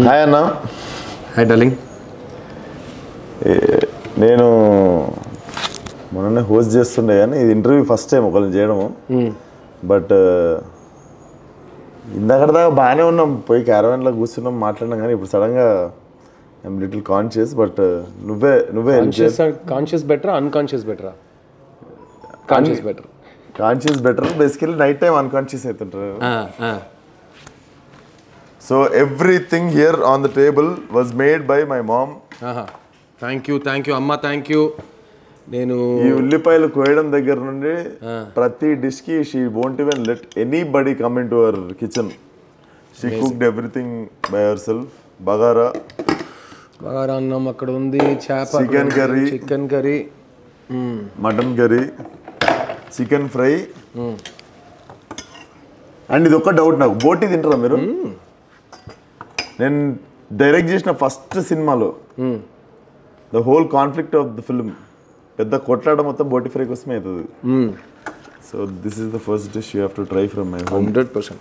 Hi అన్న. Hi darling. నేను మొన్ననే హోస్ట్ చేస్తుండే కానీ ఇది ఇంటర్వ్యూ ఫస్ట్ టైం ఒకరిని చేయడము. బట్ ఇందాక దాకా బాగానే ఉన్నాం, పోయి క్యారవాన్లో కూర్చున్నాం, మాట్లాడినాం. కానీ ఇప్పుడు సడన్గా ఐఎమ్ లిటిల్ కాన్షియస్. బట్ నువ్వే కాన్షియస్ బెటరా అన్కాన్షియస్ బెటరా? Conscious better. Conscious better. Basically night time unconscious అవుతుంటారు. So everything here on the table was made by my mom. Thank you అమ్మ, థ్యాంక్ యూ. నేను ఈ ఉల్లిపాయలు కోయడం దగ్గర నుండి ప్రతి డిష్ కి she won't even let anybody come in to our kitchen. She cooked everything by herself. Bagara అన్నం అక్కడ ఉంది, చేప, chicken curry, mutton curry, chicken fry. And ఇది ఒక్క డౌట్ నాకు, బోటి తింటారా మీరు? నేను డైరెక్ట్ చేసిన ఫస్ట్ సినిమాలో the whole conflict of the film, పెద్ద కొట్లాట మొత్తం బోటి ఫ్రై కోసమే అవుతుంది. So this is the first dish you have to try from my home. 100%.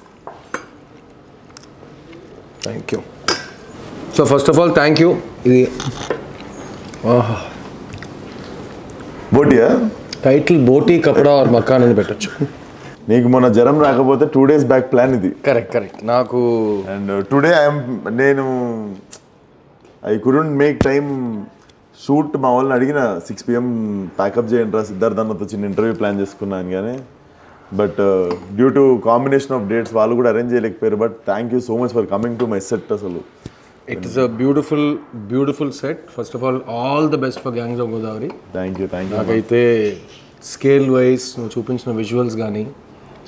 Thank you. So first of all thank you. ఇది బోటియా? టైటిల్ బోటీ కపడా ఆర్ మకాన్ అని పెట్టచ్చు. నీకు మొన్న జ్వరం రాకపోతే 2 days బ్యాక్ ప్లాన్ ఇది. కరెక్ట్. నాకు అండ్ టుడే నేను I couldn't make time shoot. మా వాళ్ళని అడిగిన 6 PM ప్యాకప్ చేయండి రా సిద్ధార్థ్ అన్నతో చిన్న ఇంటర్వ్యూ ప్లాన్ చేసుకున్నాను. కానీ but due to combination of dates వాళ్ళు కూడా అరేంజ్ చేయలేకపోయారు. But thank you so much for coming to my set. అసలు it is a beautiful set. First of all the best for gangs of Godavari. Thank you. నాకైతే scale wise నువ్వు చూపించిన visuals కానీ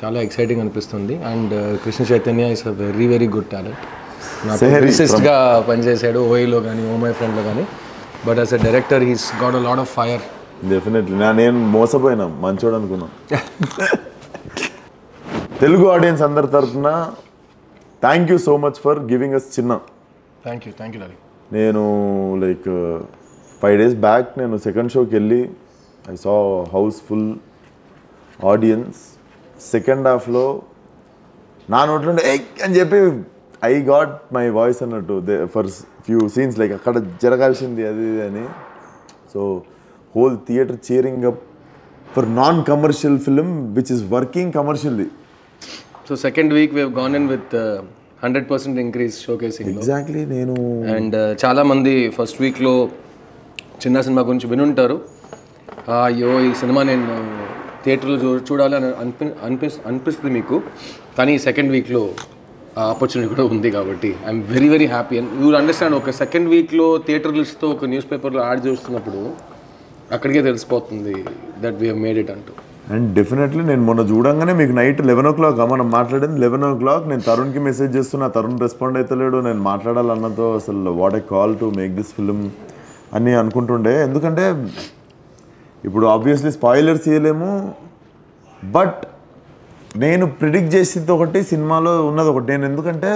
చాలా exciting అనిపిస్తుంది. And Krishna Chaitanya is a very good talent. నాకు లిరిసిస్ట్గా పనిచేశాడు ఓఐలో కానీ, ఓ మై ఫ్రెండ్లో కానీ. But as a director he's got a lot of fire. Definitely. నేను మోసపోయినా, మంచోడు అనుకున్నాను. తెలుగు ఆడియన్స్ అందరి తరఫున thank you so much for giving us చిన్న. Thank you darling. నేను లైక్ 5 days బ్యాక్ నేను సెకండ్ షోకి వెళ్ళి I saw house full audience. Second హాఫ్లో నా నోట్లుండే అని చెప్పి ఐ గాట్ మై వాయిస్ అన్నట్టు ఫర్ ఫ్యూ సీన్స్ లైక్ అక్కడ జరగాల్సింది అది అని. So whole theatre cheering up for non commercial film which is working commercially. So second week we have gone in with 100% increase showcasing. Exactly. నేను and చాలామంది first వీక్లో చిన్న cinema గురించి వినుంటారు. అయ్యో ఈ సినిమా నేను థియేటర్లో చూడాలని అనిపిస్తుంది మీకు. కానీ సెకండ్ వీక్లో ఆపర్చునిటీ కూడా ఉంది. కాబట్టి I'm very happy. And you understand, ఒక సెకండ్ వీక్లో థియేటర్ లిస్ట్తో ఒక న్యూస్ పేపర్లో యాడ్ చూస్తున్నప్పుడు అక్కడికే తెలిసిపోతుంది that we have made it అంటూ. అండ్ డెఫినెట్లీ నేను మొన్న చూడంగానే మీకు నైట్ 11 o'clock మనం మాట్లాడింది. 11 o'clock నేను తరుణ్కి మెసేజ్ చేస్తున్నా, తరుణ్ రెస్పాండ్ అవుతలేడు. నేను మాట్లాడాలన్నతో అసలు what I call to make this film అని అనుకుంటుండే. ఎందుకంటే ఇప్పుడు ఆబ్వియస్లీ స్పాయిలర్స్ ఇవ్వలేము. బట్ నేను ప్రిడిక్ట్ చేసింది ఒకటి, సినిమాలో ఉన్నది ఒకటి. నేను ఎందుకంటే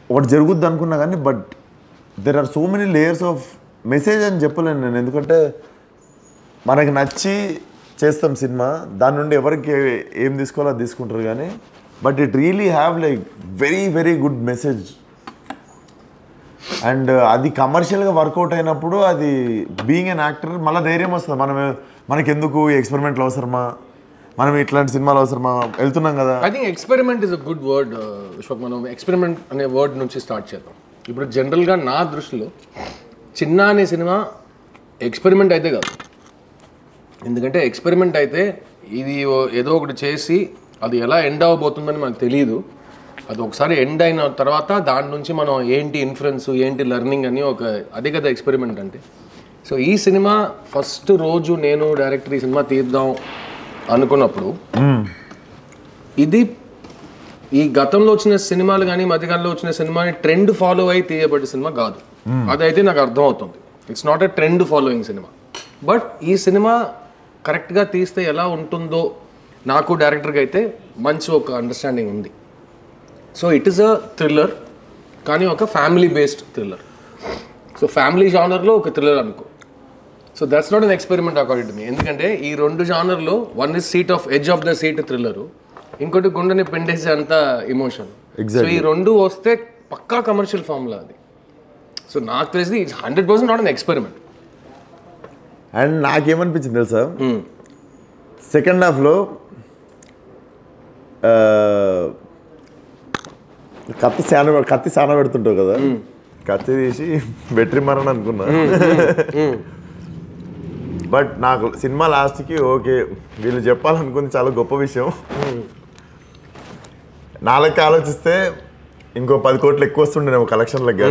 ఒకటి జరుగుద్ది అనుకున్నా కానీ but there are so many layers of message అని చెప్పలేను నేను. ఎందుకంటే మనకి నచ్చి చేస్తాం సినిమా, దాని నుండి ఎవరికి ఏం తీసుకోవాలో అది తీసుకుంటారు. కానీ but it really have like very good message. And అది కమర్షియల్గా వర్కౌట్ అయినప్పుడు అది బీయింగ్ అన్ యాక్టర్ మళ్ళీ ధైర్యం వస్తుంది. మనకెందుకు ఈ ఎక్స్పెరిమెంట్లు అవసరమా, మనం ఇట్లాంటి సినిమాలు అవసరమా, వెళ్తున్నాం కదా. I think experiment is a good word Vishwak. మనం ఎక్స్పెరిమెంట్ అనే వర్డ్ నుంచి స్టార్ట్ చేద్దాం. ఇప్పుడు జనరల్గా నా దృష్టిలో చిన్న అనే సినిమా ఎక్స్పెరిమెంట్ అయితే కాదు. ఎందుకంటే ఎక్స్పెరిమెంట్ అయితే ఇది ఏదో ఒకటి చేసి అది ఎలా ఎండ్ అవ్వబోతుందని మనకు తెలియదు. అది ఒకసారి ఎండ్ అయిన తర్వాత దాని నుంచి మనం ఏంటి ఇన్ఫ్లుయెన్స్, ఏంటి లెర్నింగ్ అని అదే కదా ఎక్స్పెరిమెంట్ అంటే. సో ఈ సినిమా ఫస్ట్ రోజు నేను డైరెక్టర్ ఈ సినిమా తీద్దాం అనుకున్నప్పుడు ఇది ఈ గతంలో వచ్చిన సినిమాలు కానీ మధ్యకాలంలో వచ్చిన సినిమాని ట్రెండ్ ఫాలో అయి తీయబడ్డ సినిమా కాదు. అదైతే నాకు అర్థం అవుతుంది. It's not a trend following cinema. But ఈ సినిమా కరెక్ట్గా తీస్తే ఎలా ఉంటుందో నాకు డైరెక్టర్కి అయితే మంచి ఒక అండర్స్టాండింగ్ ఉంది. So it is a thriller, కానీ ఒక family based thriller. So family జానర్లో ఒక థ్రిల్లర్ అనుకో. So that's not an experiment according to me. ఎందుకంటే ఈ 2 జానర్లో one is seat of edge of the seat thriller, ఇంకోటి గుండెని పిండేసే అంత ఎమోషన్. సో ఈ 2 వస్తే పక్కా కమర్షియల్ ఫార్ములా అది. సో నాకు తెలిసి it's 100% not an experiment. And నాకేమనిపించింది తెలుసా, సెకండ్ హాఫ్లో కత్తి సాన పెడుతుంటావు కదా, కత్తి తీసి బెట్రీ మరణ అనుకున్నా. బట్ నాకు సినిమా లాస్ట్కి ఓకే వీళ్ళు చెప్పాలనుకుంది చాలా గొప్ప విషయం. నాలుగు ఆలోచిస్తే ఇంకో 10 కోట్లు ఎక్కువ వస్తుండేమో కలెక్షన్లకు,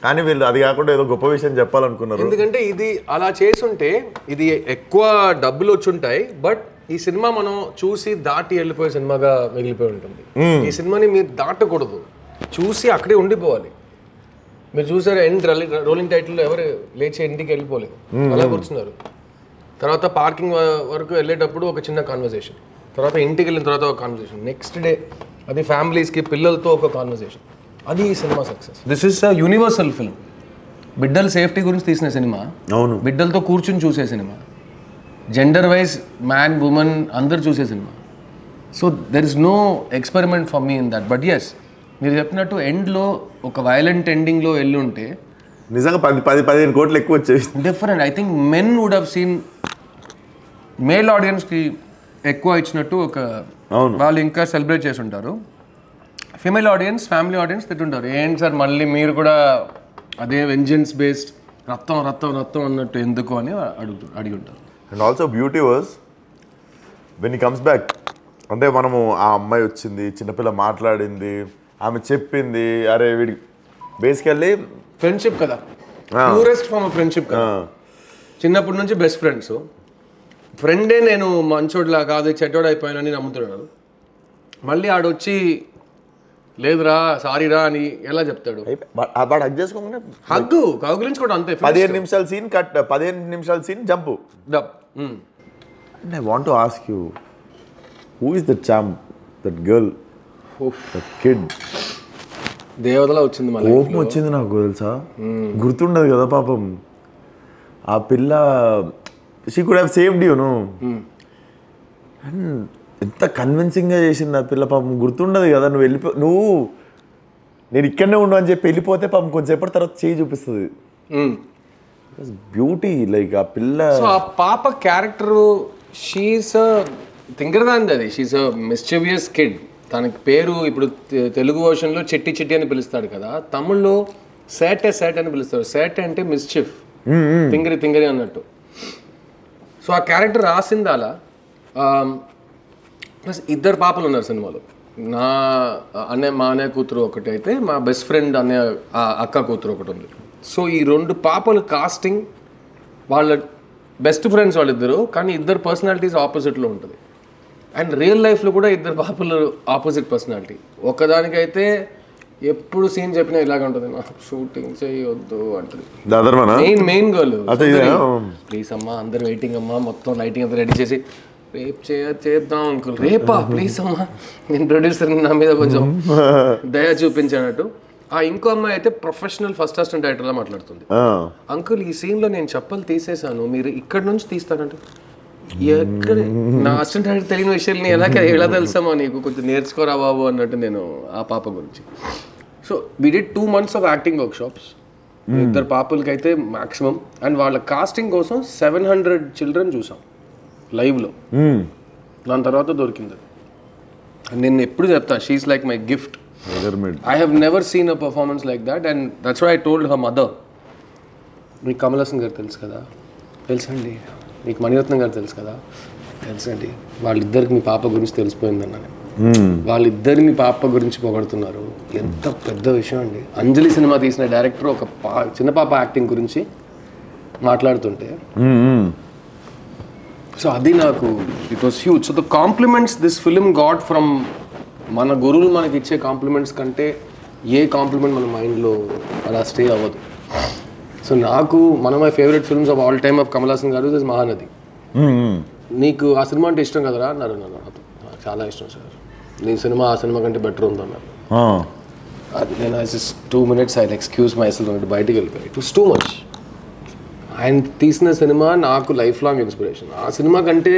కానీ వీళ్ళు అది కాకుండా ఏదో గొప్ప విషయం చెప్పాలనుకున్నారు. ఎందుకంటే ఇది అలా చేసుంటే ఇది ఎక్కువ డబ్బులు వచ్చుంటాయి, బట్ ఈ సినిమా మనం చూసి దాటి వెళ్ళిపోయే సినిమాగా మిగిలిపోయి ఉంటుంది. ఈ సినిమాని మీరు దాటకూడదు, చూసి అక్కడే ఉండిపోవాలి. మీరు చూసారు ఎండ్ రోలింగ్ టైటిల్ ఎవరు లేచి ఇంటికి వెళ్ళిపోలేదు, అలా కూర్చున్నారు. తర్వాత పార్కింగ్ వరకు వెళ్ళేటప్పుడు ఒక చిన్న కాన్వర్సేషన్, తర్వాత ఇంటికి వెళ్ళిన తర్వాత ఒక కాన్వర్సేషన్, నెక్స్ట్ డే అది ఫ్యామిలీస్కి పిల్లలతో ఒక కాన్వర్సేషన్. అది ఈ cinema success. This is a universal film. బిడ్డల సేఫ్టీ గురించి తీసిన సినిమా, అవును, బిడ్డలతో కూర్చుని చూసే cinema, gender wise man women అందరు చూసే cinema. So there is no experiment for me in that. But yes, మీరు చెప్పినట్టు ఎండ్లో ఒక వైలెంట్ ఎండింగ్లో వెళ్ళి ఉంటే నిజంగా 10-15 కోట్లు ఎక్కువ వచ్చేది. Different. I think men would have seen, male ఆడియన్స్కి ఎక్కువ ఇచ్చినట్టు ఒక వాళ్ళు ఇంకా సెలబ్రేట్ చేసి ఉంటారు. ఫీమేల్ ఆడియన్స్, ఫ్యామిలీ ఆడియన్స్ తిట్టుంటారు, ఏంటి సార్ మళ్ళీ మీరు కూడా అదే వెంజెన్స్ బేస్డ్ రక్తం రక్తం రక్తం అన్నట్టు ఎందుకు అని అడిగి ఉంటారు. And also beauty was when he comes back, అంటే మనము ఆ అమ్మాయి వచ్చింది, చిన్నపిల్ల మాట్లాడింది, ఆమె చెప్పింది, అరే వీడి బేసికల్లీ ఫ్రెండ్షిప్ కదా, ప్యూరెస్ట్ ఫార్మ్ ఆఫ్ ఫ్రెండ్షిప్ కదా. చిన్నప్పటి నుంచి బెస్ట్ ఫ్రెండ్స్. ఫ్రెండే నేను మంచోడ్లా కాదు చెడ్డోడు అయిపోయానని నమ్ముతున్నాడు. మళ్ళీ ఆడొచ్చి లేదురా సారీరా అని ఎలా చెప్తాడు? హగ్గు కౌగిలించుకోవడం అంతే. 15 నిమిషాల సీన్ కట్, 15 నిమిషాల scene jump. And I want to ask you, who is that champ, that girl, that kid? దేవతలా వచ్చింది, కోపం వచ్చింది నాకు తెలుసా. గుర్తుండదు కదా పాపం ఆ పిల్ల. She could have saved you know. And ఎంత కన్విన్సింగ్గా చేసింది ఆ పిల్ల పాపం. గుర్తుండదు కదా, నువ్వు నేను ఇక్కడనే ఉండు అని చెప్పి వెళ్ళిపోతే పాపం కొంచెంసేపటి తర్వాత చేయి చూపిస్తుంది. బ్యూటీ లైక్ ఆ పిల్ల. సో ఆ పాప క్యారెక్టర్, షీఈస్ తింగరదాంది అది. షీఈస్ అ మిస్చివియస్ కిడ్. తనకి పేరు ఇప్పుడు తెలుగు వర్షన్లో చెట్టి చెట్టి అని పిలుస్తాడు కదా, తమిళ్లో సేటే సేట్ అని పిలుస్తాడు. సేట్ అంటే మిస్చిఫ్, తింగరి తింగరి అన్నట్టు. సో ఆ క్యారెక్టర్ రాసింది అలా. ప్లస్ 2 పాపలు ఉన్నారు సినిమాలో. మా అన్నయ్య కూతురు ఒకటి అయితే, మా బెస్ట్ ఫ్రెండ్ అక్క కూతురు ఒకటి ఉంది. సో ఈ 2 పాపలు కాస్టింగ్, వాళ్ళ బెస్ట్ ఫ్రెండ్స్ వాళ్ళిద్దరు, కానీ 2 పర్సనాలిటీస్ ఆపోజిట్లో ఉంటుంది. అండ్ రియల్ లైఫ్లో కూడా 2 పాపలు ఆపోజిట్ పర్సనాలిటీ. ఒకదానికైతే ఎప్పుడు సీన్ చెప్పినా ఇలాగ ఉంటుంది, నాకు షూటింగ్ చేయొద్దు అంటుంది. మెయిన్ గర్ల్, ప్లీజ్ అమ్మా అందరు వెయిటింగ్ అమ్మా, మొత్తం లైటింగ్ అంతా రెడీ చేసి రేపు చేద్దాం అంకుల్, రేపా ప్లీజ్ అమ్మా, నేను ప్రొడ్యూసర్ నా మీద కొంచెం దయ చూపించానట్టు. ఆ ఇంకో అమ్మాయి అయితే ప్రొఫెషనల్ ఫస్ట్ అసిస్టెంట్ డైరెక్టర్లా మాట్లాడుతుంది. అంకుల్ ఈ సీన్లో నేను చెప్పలు తీసేసాను, మీరు ఇక్కడ నుంచి తీస్తారంటే, ఎక్కడ నా అసిస్టెంట్ డైరెక్టర్ తెలియని విషయాన్ని ఎలా తెలుసామో నీకు, కొంచెం నేర్చుకోరా బాబు అన్నట్టు నేను ఆ పాప గురించి. So we did 2 months of acting workshops. 2 పాపలకి అయితే మ్యాక్సిమం. అండ్ వాళ్ళ కాస్టింగ్ కోసం 700 చిల్డ్రన్ చూసాం లైవ్లో. దాని తర్వాత దొరికింది. నేను ఎప్పుడు చెప్తా, she's like my gift. I have never seen a performance like that. And that's why I told her mother, మీకు కమల్ హాసన్ గారు తెలుసు కదా, తెలుసండి. మీకు మణిరత్నం గారు తెలుసు కదా, తెలుసండి. వాళ్ళిద్దరికి మీ పాప గురించి తెలిసిపోయిందన్న. వాళ్ళిద్దరు మీ పాప గురించి పొగడుతున్నారు, ఎంత పెద్ద విషయం అండి. అంజలి సినిమా తీసిన డైరెక్టర్ ఒక చిన్న పాప యాక్టింగ్ గురించి మాట్లాడుతుంటే, సో అది నాకు it was huge. So the compliments this film got from మన గురువులు మనకి ఇచ్చే కాంప్లిమెంట్స్ కంటే ఏ కాంప్లిమెంట్ మన మైండ్లో అలా స్టే అవ్వదు. సో నాకు one of my favourite films of all time of Kamal Haasan గారు ఇస్ మహానది. నీకు ఆ సినిమా అంటే ఇష్టం కదరా అన్నారు. నాకు చాలా ఇష్టం సార్, నీ సినిమా ఆ సినిమా కంటే బెటర్ ఉందన్నారు. అది నేను just 2 minutes I excuse my self అంటే బయటికి వెళ్ళిపోయాయి. It was too much. ఆయన తీసిన సినిమా నాకు లైఫ్ లాంగ్ ఇన్స్పిరేషన్. ఆ సినిమా కంటే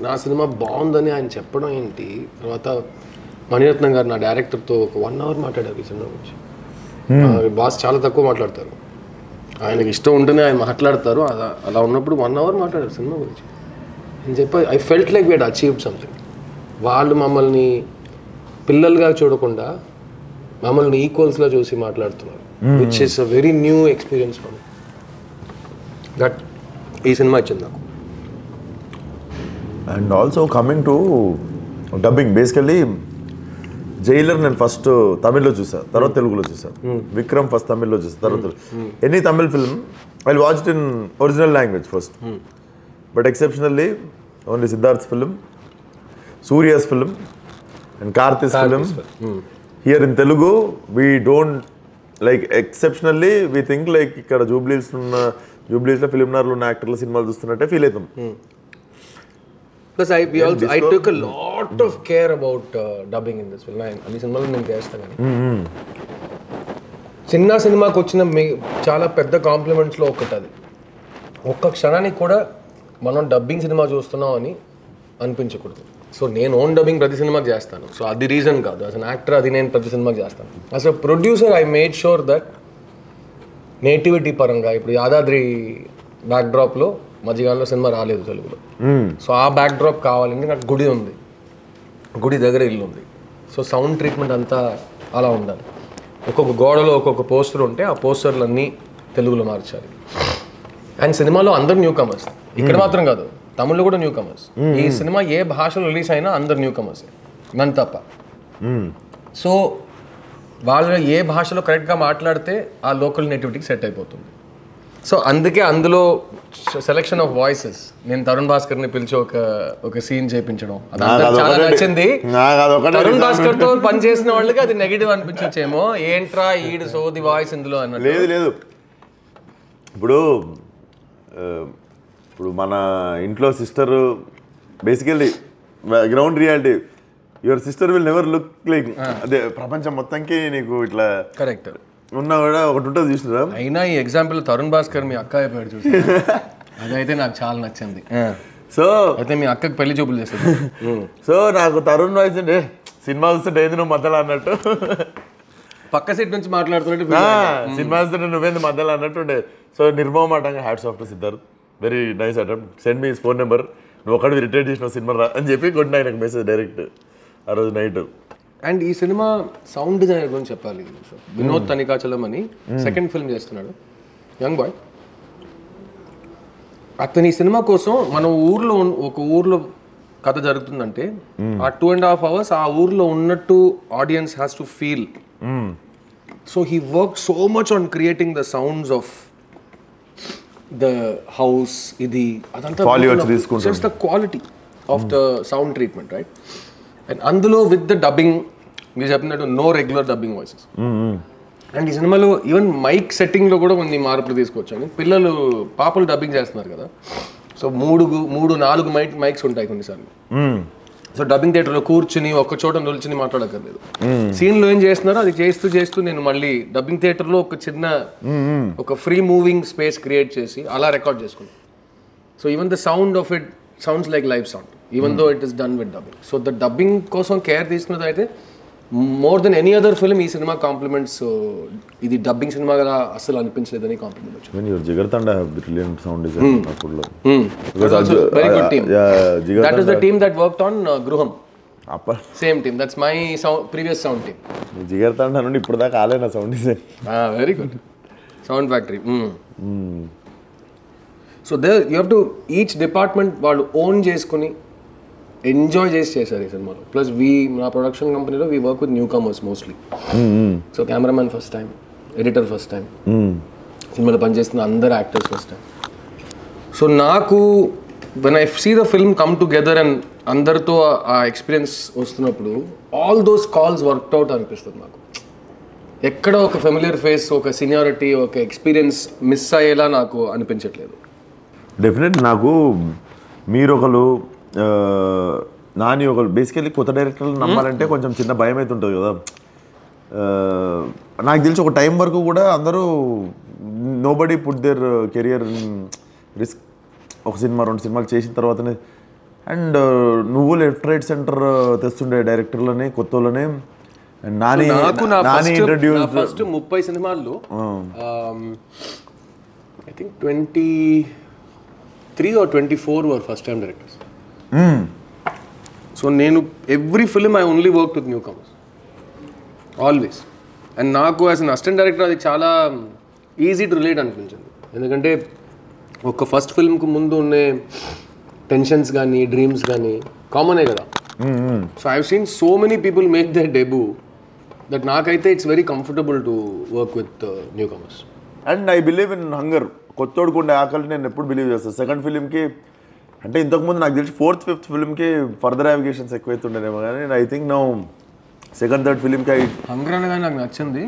నా సినిమా బాగుందని ఆయన చెప్పడం ఏంటి, తర్వాత మణిరత్నం గారు నా డైరెక్టర్తో ఒక 1 hour మాట్లాడారు ఈ సినిమా గురించి. బాస్ చాలా తక్కువ మాట్లాడతారు, ఆయనకి ఇష్టం ఉంటేనే ఆయన మాట్లాడతారు. అలా ఉన్నప్పుడు 1 hour మాట్లాడారు సినిమా గురించి. నేను చెప్పి I felt like we had achieved something. వాళ్ళు మమ్మల్ని పిల్లలుగా చూడకుండా మమ్మల్ని ఈక్వల్స్లో చూసి మాట్లాడుతున్నారు, which is a very new experience for me. That ఈ సినిమా ఇచ్చింది నాకు. And also coming to dubbing, basically Jailer నేను ఫస్ట్ తమిళ్లో చూసాను, తర్వాత తెలుగులో చూసాను. విక్రమ్ ఫస్ట్ తమిళ్లో చూసాను, తర్వాత any Tamil film I watched in original language first. But exceptionally only Siddharth film, Suriya's film and Karthi's film. Here in Telugu we don't like, exceptionally we think like ఇక్కడ జూబ్లీస్లో ఫిలింనార్లో ఉన్న యాక్టర్ల సినిమాలు చూస్తున్నట్టే ఫీల్ అవుతాం. Plus I took a lot of care about dubbing in this film. అన్ని సినిమాలు నేను చేస్తాను కానీ చిన్న సినిమాకి వచ్చిన చాలా పెద్ద కాంప్లిమెంట్స్లో ఒకటి అది. ఒక్క క్షణానికి కూడా మనం డబ్బింగ్ సినిమా చూస్తున్నాం అని అనిపించకూడదు. సో నేను ఓన్ డబ్బింగ్ ప్రతి సినిమాకి చేస్తాను. సో అది రీజన్ కాదు, యాజ్ అన్ యాక్టర్ అది నేను ప్రతి సినిమాకి చేస్తాను. As a producer I made sure that nativity పరంగా ఇప్పుడు యాదాద్రి బ్యాక్డ్రాప్లో మధ్యకాలంలో సినిమా రాలేదు తెలుగులో. సో ఆ బ్యాక్డ్రాప్ కావాలంటే నాకు గుడి ఉంది, గుడి దగ్గర ఇల్లు ఉంది. సో సౌండ్ ట్రీట్మెంట్ అంతా అలా ఉండాలి. ఒక్కొక్క గోడలో ఒక్కొక్క పోస్టర్ ఉంటే ఆ పోస్టర్లన్నీ తెలుగులో మార్చాలి. అండ్ సినిమాలో అందరు న్యూ కమర్స్, ఇక్కడ మాత్రం కాదు తమిళ్లో కూడా న్యూ కమర్స్. ఈ సినిమా ఏ భాషలో రిలీజ్ అయినా అందరు న్యూ కమర్స్, నన్ను తప్ప. సో వాళ్ళు ఏ భాషలో కరెక్ట్గా మాట్లాడితే ఆ లోకల్ నేటివిటీకి సెట్ అయిపోతుంది. సో అందుకే అందులో సెలెక్షన్ ఆఫ్ వాయిసెస్ నేను తరుణ్ భాస్కర్ని పిలిచి ఒక సీన్ చేయించడం చాలా నచ్చింది. తరుణ్ భాస్కర్ తో పని చేసిన వాళ్ళకి అది నెగిటివ్ అనిపించచ్చేమో, ఏంట్రా ఈడు సోది వాయిస్ ఇందులో అన్నట్టు. లేదు ఇప్పుడు మన ఇంట్లో sister basically ground reality, your sister will never look like, అదే ప్రపంచం మొత్తానికి నీకు ఇట్లా కరెక్ట్ ఉన్నా కూడా ఒకటి ఉంటుంది చూసినా. అయినా ఈ ఎగ్జాంపుల్ తరుణ్ భాస్కర్ మీ అక్క అయిపోయాడు చూసి, అదైతే నాకు చాలా నచ్చింది. సో అయితే మీ అక్కకి పెళ్లి చూపులు చేస్తుంది. సో నాకు తరుణ్ వాయిస్ అంటే సినిమా చూస్తుంటే ఏంది నువ్వు మధ్యలో అన్నట్టు, పక్క సీట్ నుంచి మాట్లాడుతున్నట్టు సినిమా చూస్తుంటే నువ్వేంది మధ్యలో అన్నట్టు ఉండే. సో నిర్మమాటంగా hats off to Siddharth, very nice attempt, send me phone number, నువ్వు ఒకటి రిటైర్ చేసిన సినిమా రా అని చెప్పి కొట్టిన ఆయనకు మెసేజ్ డైరెక్ట్ ఆ రోజు నైట్. అండ్ ఈ సినిమా సౌండ్ డిజైనర్ గురించి చెప్పాలి. వినోద్ తనికాచలం అని సెకండ్ ఫిల్మ్ చేస్తున్నాడు, యంగ్ బాయ్. అతని సినిమా కోసం మన ఒక ఊర్లో కథ జరుగుతుందంటే ఆ 2.5 hours ఆ ఊర్లో ఉన్నట్టు audience has to feel. So he work so much on creating the sounds of the house, ఇది అదంతా just the quality of the sound treatment, right? And అందులో విత్ ద డబ్బింగ్ మీరు చెప్పినట్టు no regular dubbing voices. And ఈ సినిమాలో even mic సెట్టింగ్లో కూడా కొన్ని మార్పులు తీసుకొచ్చాను. పిల్లలు పాపలు డబ్బింగ్ చేస్తున్నారు కదా, సో 3-4 మైక్స్ ఉంటాయి కొన్నిసార్లు. సో డబ్బింగ్ థియేటర్లో కూర్చుని ఒక్క చోట నిల్చుని మాట్లాడక్కర్లేదు. సీన్లో ఏం చేస్తున్నారో అది చేస్తూ నేను మళ్ళీ డబ్బింగ్ థియేటర్లో ఒక చిన్న ఒక ఫ్రీ మూవింగ్ స్పేస్ క్రియేట్ చేసి అలా రికార్డ్ చేసుకున్నాను. So even the sound of it sounds like live sound even though it is done with dubbing. So the dubbing కోసం కేర్ తీసుకున్నది అయితే more then any other film ఈ సినిమా compliments. ఇది dubbing సినిమా కదా అసలు అనిపించలేదని కాంప్లిమెంట్ వచ్చింది. Jigarthanda have brilliant sound design అప్పుడులో. Very good team. That is the team that worked on Gruham. Same team, that's my previous sound team. Jigarthanda నుండి ఇప్పుడు దాకా ఆలేనా sound design. Very good sound factory. So they you have to each department వాళ్ళు own చేసుకుని enjoy చేశారు ఈ సినిమాలో. Plus మా ప్రొడక్షన్ కంపెనీలో we work with newcomers mostly. So cameraman first time, editor first time, సినిమాలో పనిచేస్తున్న అందరు యాక్టర్స్ ఫస్ట్ టైం. సో నాకు when I see the film come together and అందరితో ఆ ఎక్స్పీరియన్స్ వస్తున్నప్పుడు all those calls worked out అనిపిస్తుంది నాకు. ఎక్కడ ఒక ఫెమిలియర్ ఫేస్, ఒక సీనియారిటీ, ఒక ఎక్స్పీరియన్స్ మిస్ అయ్యేలా నాకు అనిపించట్లేదు. డెఫినెట్ నాకు మీరు ఒకరు నాని ఒకరు బేసికల్లీ కొత్త డైరెక్టర్లు నమ్మాలంటే కొంచెం చిన్న భయం అయితే ఉంటుంది కదా. నాకు తెలిసి ఒక టైం వరకు కూడా అందరూ nobody put there career risk. ఒక సినిమా 2 సినిమాలు చేసిన తర్వాతనే అండ్ నువ్వు లెఫ్ట్ రైట్ సెంటర్ తెస్తుండే డైరెక్టర్లని కొత్త వాళ్ళని అండ్ నాని ఇంట్రడ్యూస్ ఫస్ట్ 30 సినిమాల్లో I think 23 or 24 were first time directors. So నేను every film I only work with newcomers always. And నాకు యాజ్ అన్ అసిస్టెంట్ డైరెక్టర్ అది చాలా ఈజీ టు రిలేట్ అనిపించింది. ఎందుకంటే ఒక ఫస్ట్ ఫిల్మ్కి ముందు ఉండే టెన్షన్స్ కానీ డ్రీమ్స్ కానీ కామనే కదా. So I have seen so many people make their debut that నాకైతే it's very comfortable to work with newcomers. And I believe in hunger. కొత్తోడుకుండే ఆకలి నేను ఎప్పుడు బిలీవ్ చేస్తాను. సెకండ్ ఫిలింకి అంటే ఇంతకుముందు నాకు తెలిసి 4th 5th ఫిలింకి ఫర్దర్ అవిగేషన్స్ ఎక్కువైతుండేమో కానీ I think now second third ఫిలింకి హంగర్ అనగానే నాకు నచ్చింది.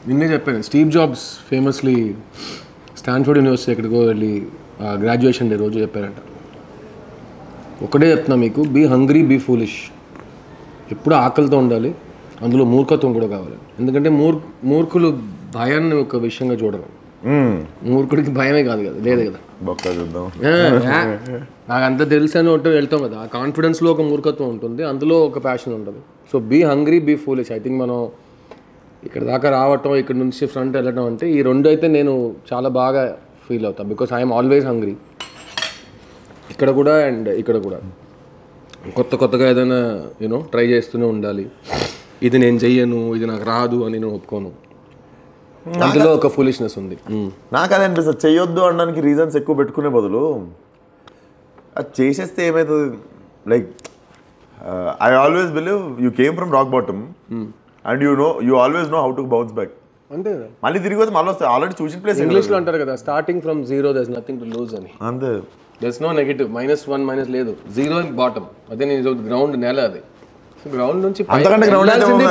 నిన్నే చెప్పాను, Steve Jobs famously Stanford University ఎక్కడికో వెళ్ళి గ్రాడ్యుయేషన్ డే రోజు చెప్పారంట, ఒకటే చెప్తున్నా మీకు, బీ హంగ్రీ బీ ఫూలిష్. ఎప్పుడు ఆకలితో ఉండాలి, అందులో మూర్ఖత్వం కూడా కావాలి. ఎందుకంటే మూర్ఖులు భయాన్ని ఒక విషయంగా చూడరు. మూర్ఖుడికి భయమే కాదు కదా, లేదు కదా. నాకు అంత తెలుసు అని ఒకటి వెళ్తాం కదా, ఆ కాన్ఫిడెన్స్లో ఒక మూర్ఖత్వం ఉంటుంది, అందులో ఒక ప్యాషన్ ఉంటుంది. So be hungry be foolish. I think మనం ఇక్కడ దాకా రావటం, ఇక్కడ నుంచి ఫ్రంట్ వెళ్ళటం అంటే ఈ రెండు అయితే నేను చాలా బాగా ఫీల్ అవుతాను. బికాస్ ఐఎమ్ ఆల్వేస్ హంగ్రీ, ఇక్కడ కూడా అండ్ ఇక్కడ కూడా. కొత్తగా ఏదైనా యూనో ట్రై చేస్తూనే ఉండాలి. ఇది నేను చెయ్యను, ఇది నాకు రాదు అని నేను ఒప్పుకోను. అందులో ఒక ఫూలిష్నెస్ ఉంది. నాకు అదే అనిపిస్తుంది, చెయ్యొద్దు అనడానికి రీజన్స్ ఎక్కువ పెట్టుకునే బదులు అది చేసేస్తే ఏమవుతుంది. Like I always believe you came from rock bottom and you always know how to bounce back. అంతే, మళ్ళీ తిరిగి వస్తే మళ్ళీ వస్తాయి. ఆల్రెడీ చూసిన ప్లేస్ ఇంగ్లీష్లో అంటారు కదా, starting from zero there is nothing to lose అని. అంతే, there is no negative, -1 minus లేదు, జీరో అండ్ బాటమ్. అదే నేను గ్రౌండ్ నేల, అది గ్రౌండ్ నుంచి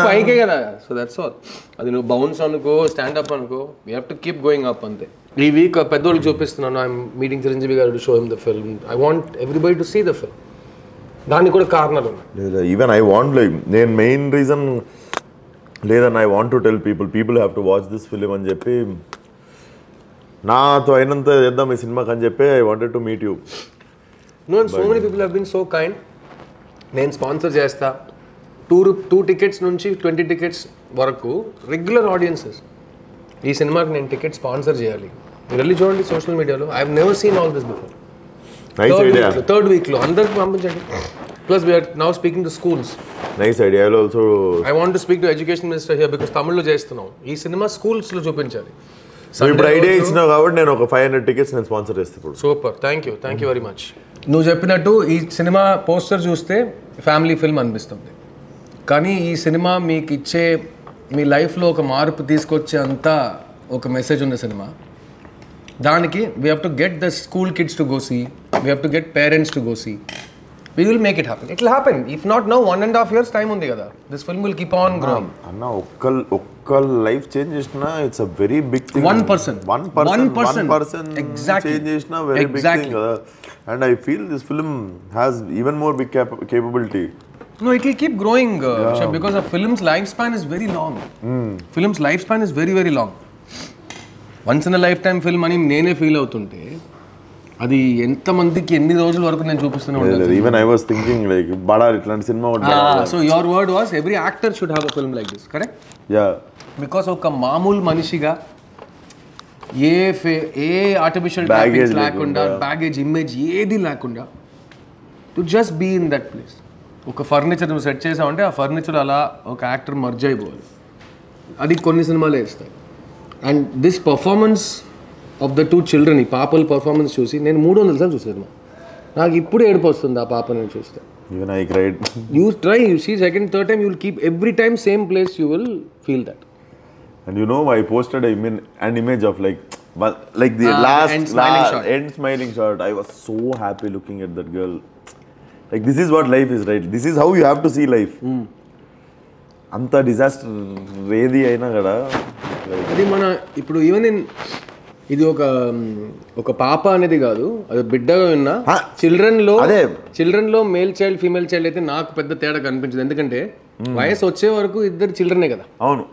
పైకే కదా. So that's all. అది నువ్వు బౌన్స్ అనుకో, స్టాండప్ అనుకో, you have to keep going up అంతే. ఈ వీక్ పెద్దోళ్ళకి చూపిస్తున్నాను, I'm meeting Chiranjeevi garu to show him the film. I want everybody to see the film. దానికి కూడా కారణాలు ఉన్నాయి. ఈవెన్ ఐ వాంట్, లైక్ నేను మెయిన్ రీజన్ లేదని I want to tell people have to watch this film అని చెప్పి, నాతో అయినంత చేద్దాం ఈ సినిమాకి అని చెప్పి I wanted to meet you. No, so many people have been so kind. నేను స్పాన్సర్ చేస్తా, 2 టికెట్స్ నుంచి 20 టికెట్స్ వరకు రెగ్యులర్ ఆడియన్సెస్. ఈ సినిమాకి నేను టికెట్ స్పాన్సర్ చేయాలి, మీరు వెళ్ళి చూడండి సోషల్ మీడియాలో. I have never seen all this before. Third వీక్లో అందరికి పంపించండి. Plus we are now speaking to schools. Nice idea. Also I want to speak to education minister here because తమిళ్లో చేస్తున్నాం. ఈ సినిమా స్కూల్స్లో చూపించాలి. ఇప్పుడు ఐడియా ఇచ్చినావు కాబట్టి నేను ఒక 500 టికెట్స్ నేను స్పాన్సర్ చేస్తాను. Super, thank you very much. నువ్వు చెప్పినట్టు ఈ సినిమా పోస్టర్ చూస్తే ఫ్యామిలీ ఫిల్మ్ అనిపిస్తుంది, కానీ ఈ సినిమా మీకు ఇచ్చే, మీ లైఫ్లో ఒక మార్పు తీసుకొచ్చే అంతా ఒక మెసేజ్ ఉన్న సినిమా. దానికి we have to get the school kids to go see, we have to get parents to go see. We will make it happen. It will happen. If not now 1.5 years time ఉంది కదా. This film will keep on growing. అన్న ఒక్క life change చేసినా it's a very big thing. 1% exactly change చేసినా very big thing కదా. And I feel this film has even more big capability. No, it will keep growing, because a film's lifespan is very long. Film's lifespan is very, very long. Once in a lifetime film అని నేనే feel అవుతుంటే అది ఎంతమందికి ఎన్ని రోజుల వరకు నేను చూపిస్తూనే ఉంటాను. Even I was thinking like బడా ఇట్లాంటి సినిమా ఉంటుంది. So your word was every actor should have a film like this, correct? Yeah. Because ఒక మామూలు మనిషిగా ఏ ఆర్టిఫిషియల్ టాపిక్స్ లేకుండా, బ్యాగేజ్, ఇమేజ్ ఏది లేకుండా, to just be in that place. ఒక ఫర్నిచర్ నువ్వు సెట్ చేసావంటే ఆ ఫర్నిచర్ అలా ఒక యాక్టర్ మర్జ్ అయిపోవాలి. అది కొన్ని సినిమాలే ఇస్తాయి. And this performance of the 2 children, ఈ పాపల పర్ఫార్మెన్స్ చూసి నేను 300 సార్లు చూసాను. నాకు ఇప్పుడు ఏడుపు వస్తుంది ఆ పాపని చూస్తే. Even I cried. You try, you see second, third time you will keep, every time same place you will feel that. And I posted an image of like the last end smiling shot. I was so happy looking at that girl. Like this is what life is, right? This is how you have to see life. Anta disaster ఏది అయినా కదా. అది మన ఇప్పుడు even ఇది ఒక పాప అనేది కాదు, అది బిడ్డగా ఉన్న చిల్డ్రన్లో మేల్ చైల్డ్ ఫీమేల్ చైల్డ్ అయితే నాకు పెద్ద తేడా కనిపించదు. ఎందుకంటే వయసు వచ్చే వరకు ఇద్దరు చిల్డ్రనే కదా. అవును.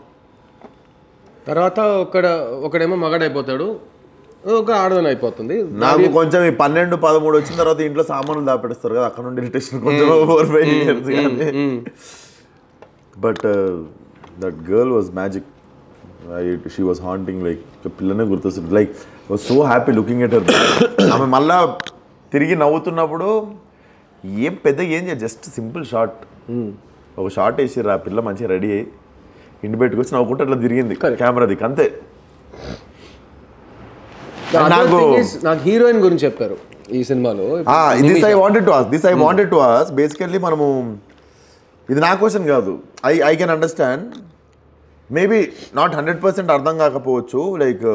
తర్వాత ఒకడేమో మగాడైపోతాడు, ఒక ఆడదని అయిపోతుంది. నాకు కొంచెం ఈ 12-13 వచ్చిన తర్వాత ఇంట్లో సామాన్లు దాపెడతారు కదా, అక్కడ నుండి ఇరిటేషన్ కొంచెం 4-5 years కానీ. But that girl was magic. She was haunting, like పిల్లనే గుర్తొస్తుంది. Like was so happy looking at her. ఆమె మళ్ళా తిరిగి నవ్వుతున్నప్పుడు ఏం పెద్దగా ఏం చేయాలి, జస్ట్ సింపుల్ షార్ట్, ఒక షార్ట్ వేసిర్రు, ఆ పిల్ల మంచిగా రెడీ అయ్యి ఇంటి బయటకు వచ్చి నవ్వుకుంటే అట్లా తిరిగింది కెమెరా దిక్కు, అంతే. నాకు హీరోయిన్ గురించి చెప్పారు ఈ సినిమాలో. This I wanted to ask basically. మనము ఇది నా క్వశ్చన్ కాదు, I can understand, maybe not 100% అర్థం కాకపోవచ్చు. లైక్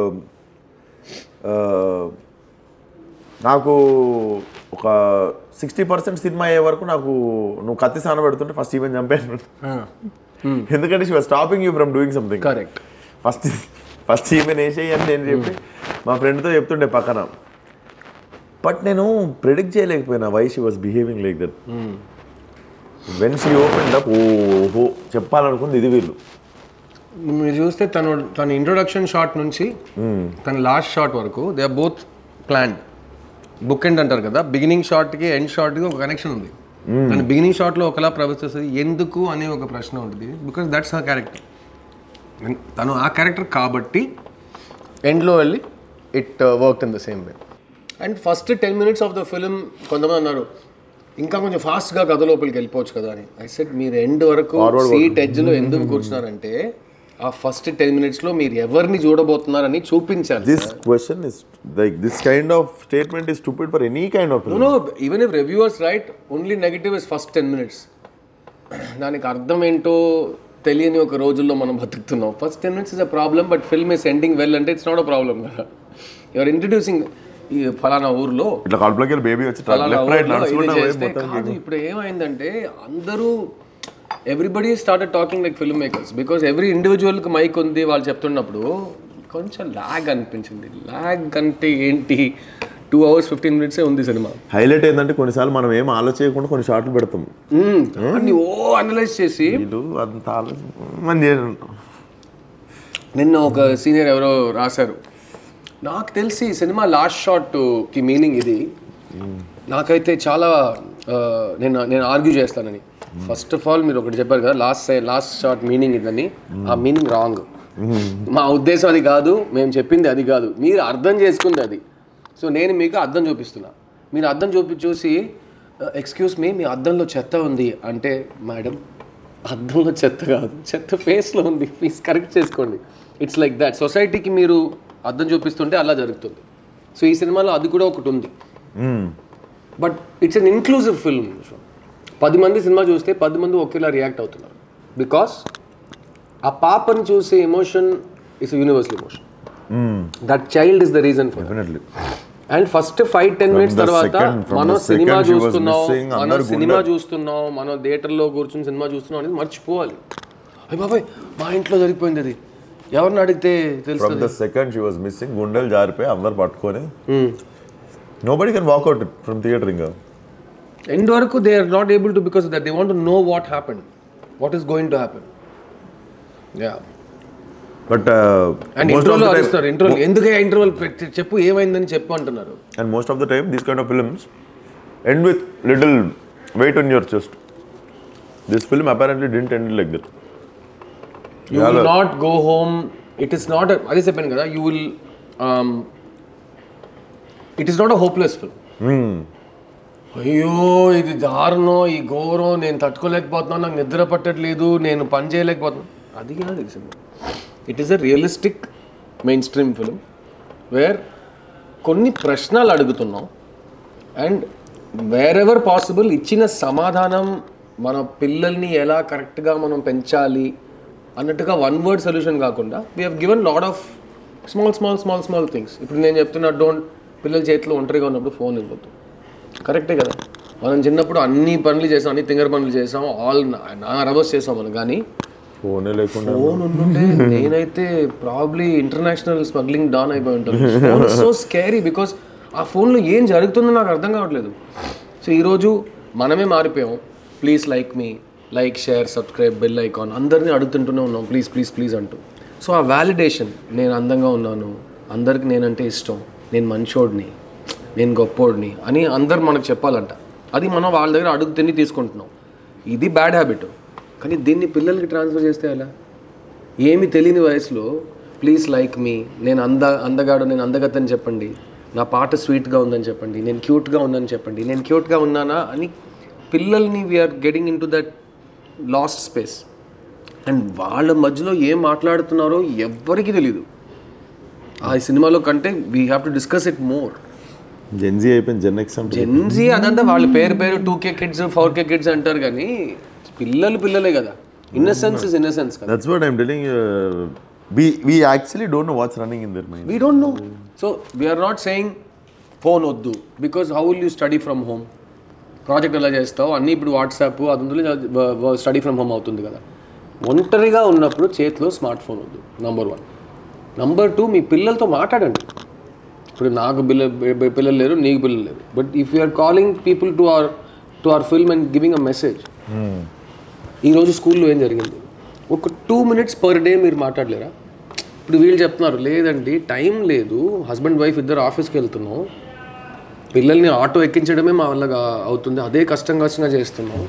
నాకు ఒక 60% సినిమా అయ్యే వరకు నాకు నువ్వు కత్తి సాన పెడుతుంటే ఫస్ట్ ఈవెన్ చంపాను. ఎందుకంటే she was stopping you from doing something. Correct. First even వేసేయి అని నేను చెప్పి మా ఫ్రెండ్తో చెప్తుండే పక్కన. బట్ నేను ప్రిడిక్ట్ చేయలేకపోయినా why she was behaving like that. When she open up, ఓహో చెప్పాలనుకుంది ఇది వీళ్ళు. మీరు చూస్తే తన ఇంట్రొడక్షన్ షాట్ నుంచి తన లాస్ట్ షాట్ వరకు they are both planned. Bookend అంటారు కదా, బిగినింగ్ షాట్కి ఎండ్ షాట్కి ఒక కనెక్షన్ ఉంది. తన బిగినింగ్ షాట్లో ఒకలా ప్రవర్తిస్తుంది, ఎందుకు అనే ఒక ప్రశ్న ఉంటుంది. బికాస్ దట్స్ హర్ క్యారెక్టర్, తను ఆ క్యారెక్టర్ కాబట్టి ఎండ్లో వెళ్ళి it work in the same way. And first 10 minutes of the film కొంతమంది అన్నారు ఇంకా కొంచెం ఫాస్ట్గా కథ లోపలికి వెళ్ళిపోవచ్చు కదా అని. ఐ సెడ్ మీరు ఎండ్ వరకు సీట్ ఎడ్జ్లో ఎందుకు కూర్చున్నారంటే ఆ ఫస్ట్ 10 minutesలో మీరు ఎవరిని చూడబోతున్నారని చూపించాలి. This question is like, this kind of statement is stupid for any kind of film. No, even if reviewers write only negative is first 10 minutes. దానికి అర్థం ఏంటో తెలియని ఒక రోజుల్లో మనం బతుకుతున్నాం. First 10 minutes is a problem, but film is ending well అంటే it's not a problem కదా. యూఆర్ ఇంట్రడ్యూసింగ్ ఈ ఫలానా ఊర్లో ఇట్లా కడుపులోకి బేబీ వచ్చి కాదు. ఇప్పుడు ఏమైందంటే అందరూ everybody started talking like film makers, because every ఇండివిజువల్కి మైక్ ఉంది వాళ్ళు చెప్తున్నప్పుడు కొంచెం లాగ్ అనిపించింది. లాగ్ అంటే ఏంటి, 2 hours 15 minutes ఉంది సినిమా. హైలైట్ ఏంటంటే కొన్నిసార్లు మనం ఏం ఆలోచించకుండా కొన్ని షార్ట్లు పెడతాం, అన్ని అనలైజ్ చేసి. అంత ఆలోచన. నిన్న ఒక సీనియర్ ఎవరో రాశారు, నాకు తెలిసి సినిమా లాస్ట్ షాట్కి మీనింగ్ ఇది. నాకైతే చాలా నేను ఆర్గ్యూ చేస్తానని. ఫస్ట్ ఆఫ్ ఆల్ మీరు ఒకటి చెప్పారు కదా, లాస్ట్ షాట్ మీనింగ్ ఇదని. ఆ మీనింగ్ రాంగ్. మా ఉద్దేశం అది కాదు, మేము చెప్పింది అది కాదు, మీరు అర్థం చేసుకుంది అది. సో నేను మీకు అద్దం చూపిస్తున్నా, మీరు అద్దం చూసి ఎక్స్క్యూజ్ మీ అద్దంలో చెత్త ఉంది అంటే, మేడం అద్దంలో చెత్త కాదు, చెత్త ఫేస్లో ఉంది, ప్లీజ్ కరెక్ట్ చేసుకోండి. It's like that. సొసైటీకి మీరు అద్దం చూపిస్తుంటే అలా జరుగుతుంది. సో ఈ సినిమాలో అది కూడా ఒకటి ఉంది. But it's an inclusive film. 10 మంది సినిమా చూస్తే 10 మంది ఒకేలా రియాక్ట్ అవుతున్నారు. బికాస్ ఆ పాపని చూసే emotion is universal emotion. That child is the reason for definitely. And first 5-10 minutes తర్వాత మనం సినిమా చూస్తున్నాం, మనం థియేటర్లో కూర్చొని సినిమా చూస్తున్నాం అనేది మర్చిపోవాలి. అయ్య బాబాయ్ మా ఇంట్లో జరిగిపోయింది అది, ఎవరిని అడిగితే తెలుస్తుంది. From the second she was missing, గుండెలు జారిపోయి అందరు పట్టుకొని nobody can walk out from theater ఇంకా. ఎండ్ వరకు they are not able to, because that they want to know what happened, what is going to happen. Yeah. But and interval అరుస్తారు, interval ఎందుకే interval చెప్పు ఏమైందని చెప్పు అంటున్నారు. And most of the time these kind of films end with little weight on your chest. This film apparently didn't end like that. You will not go home. It is not a, అదే చెప్పాను కదా, you will it is not a hopeless film. అయ్యో ఇది దారుణం, ఈ ఘోరం, నేను తట్టుకోలేకపోతున్నాను, నాకు నిద్ర పట్టట్లేదు, నేను పని చేయలేకపోతున్నాను, అది కాదు ఈ cinema. It is a realistic main stream film wear కొన్ని ప్రశ్నలు అడుగుతున్నాం అండ్ వేర్ ఎవర్ పాసిబుల్ ఇచ్చిన సమాధానం మన పిల్లల్ని ఎలా కరెక్ట్గా మనం పెంచాలి అన్నట్టుగా వన్ వర్డ్ సొల్యూషన్ కాకుండా we have given lot of small things. ఇప్పుడు నేను చెప్తున్నా, పిల్లల చేతిలో ఒంటరిగా ఉన్నప్పుడు ఫోన్ ఇవ్వద్దు, కరెక్టే కదా. మనం చిన్నప్పుడు అన్ని పనులు చేసాం, అన్ని తింగర పనులు చేసాం, నా రబస్ చేసాం మనం, కానీ ఫోనే లేకుండా ఫోన్ ఉంటుంటే నేనైతే ప్రాబ్లీ ఇంటర్నేషనల్ స్మగ్లింగ్ డాన్ అయిపోయి ఉంటాను. ఫోన్ సో స్కేరీ బికాస్ ఆ ఫోన్లో ఏం జరుగుతుందో నాకు అర్థం కావట్లేదు. సో ఈరోజు మనమే మారిపోయాం. Please like share subscribe bell icon అందరినీ అడుగుతుంటూనే ఉన్నాం, ప్లీజ్ అంటూ. సో ఆ వ్యాలిడేషన్, నేను అందంగా ఉన్నాను, అందరికి నేనంటే ఇష్టం, నేను మంచోడిని, నేను గొప్పోడిని అని అందరు మనకు చెప్పాలంట. అది మనం వాళ్ళ దగ్గర అడుగు తిని తీసుకుంటున్నాం. ఇది బ్యాడ్ హ్యాబిట్. కానీ దీన్ని పిల్లలకి ట్రాన్స్ఫర్ చేస్తే ఎలా? ఏమి తెలియని వయసులో ప్లీజ్ లైక్ మీ, నేను అందగాడు, నేను అందగత్తని చెప్పండి, నా పాట స్వీట్గా ఉందని చెప్పండి, నేను క్యూట్గా ఉందని చెప్పండి, నేను క్యూట్గా ఉన్నానా అని పిల్లల్ని we are getting into that lost space. And వాళ్ళ మధ్యలో ఏం మాట్లాడుతున్నారో ఎవ్వరికీ తెలీదు. ఆ సినిమాలో కంటే we have to discuss it more. Gen Z అయిపోయింది, జెన్జీ అదంతా వాళ్ళ పేరు 2K kids 4K kids అంటారు, కానీ పిల్లలే కదా. ఇన్నసెన్స్ ఇస్ ఇన్నసెన్స్ కదా. That's what I am telling. We actually don't know what's running in their mind. We don't know. So we are not saying phone వద్దు, because how will you study from home? Project ఎలా చేస్తావు అన్నీ ఇప్పుడు WhatsApp అందులో study from home అవుతుంది కదా. ఒంటరిగా ఉన్నప్పుడు చేతిలో స్మార్ట్ ఫోన్ వద్దు, నంబర్ 1. నంబర్ 2, మీ పిల్లలతో మాట్లాడండి. ఇప్పుడు నాకు పిల్లలు లేరు, నీకు పిల్లలు లేరు, but if you are calling people to our film and giving a message, ఈరోజు స్కూల్లో ఏం జరిగింది, ఒక 2 minutes per day మీరు మాట్లాడలేరా? ఇప్పుడు వీళ్ళు చెప్తున్నారు లేదండి టైం లేదు, హస్బెండ్ వైఫ్ ఇద్దరు ఆఫీస్కి వెళ్తున్నాం, పిల్లల్ని ఆటో ఎక్కించడమే మా వల్ల అవుతుంది, అదే కష్టంగా చేస్తున్నాం,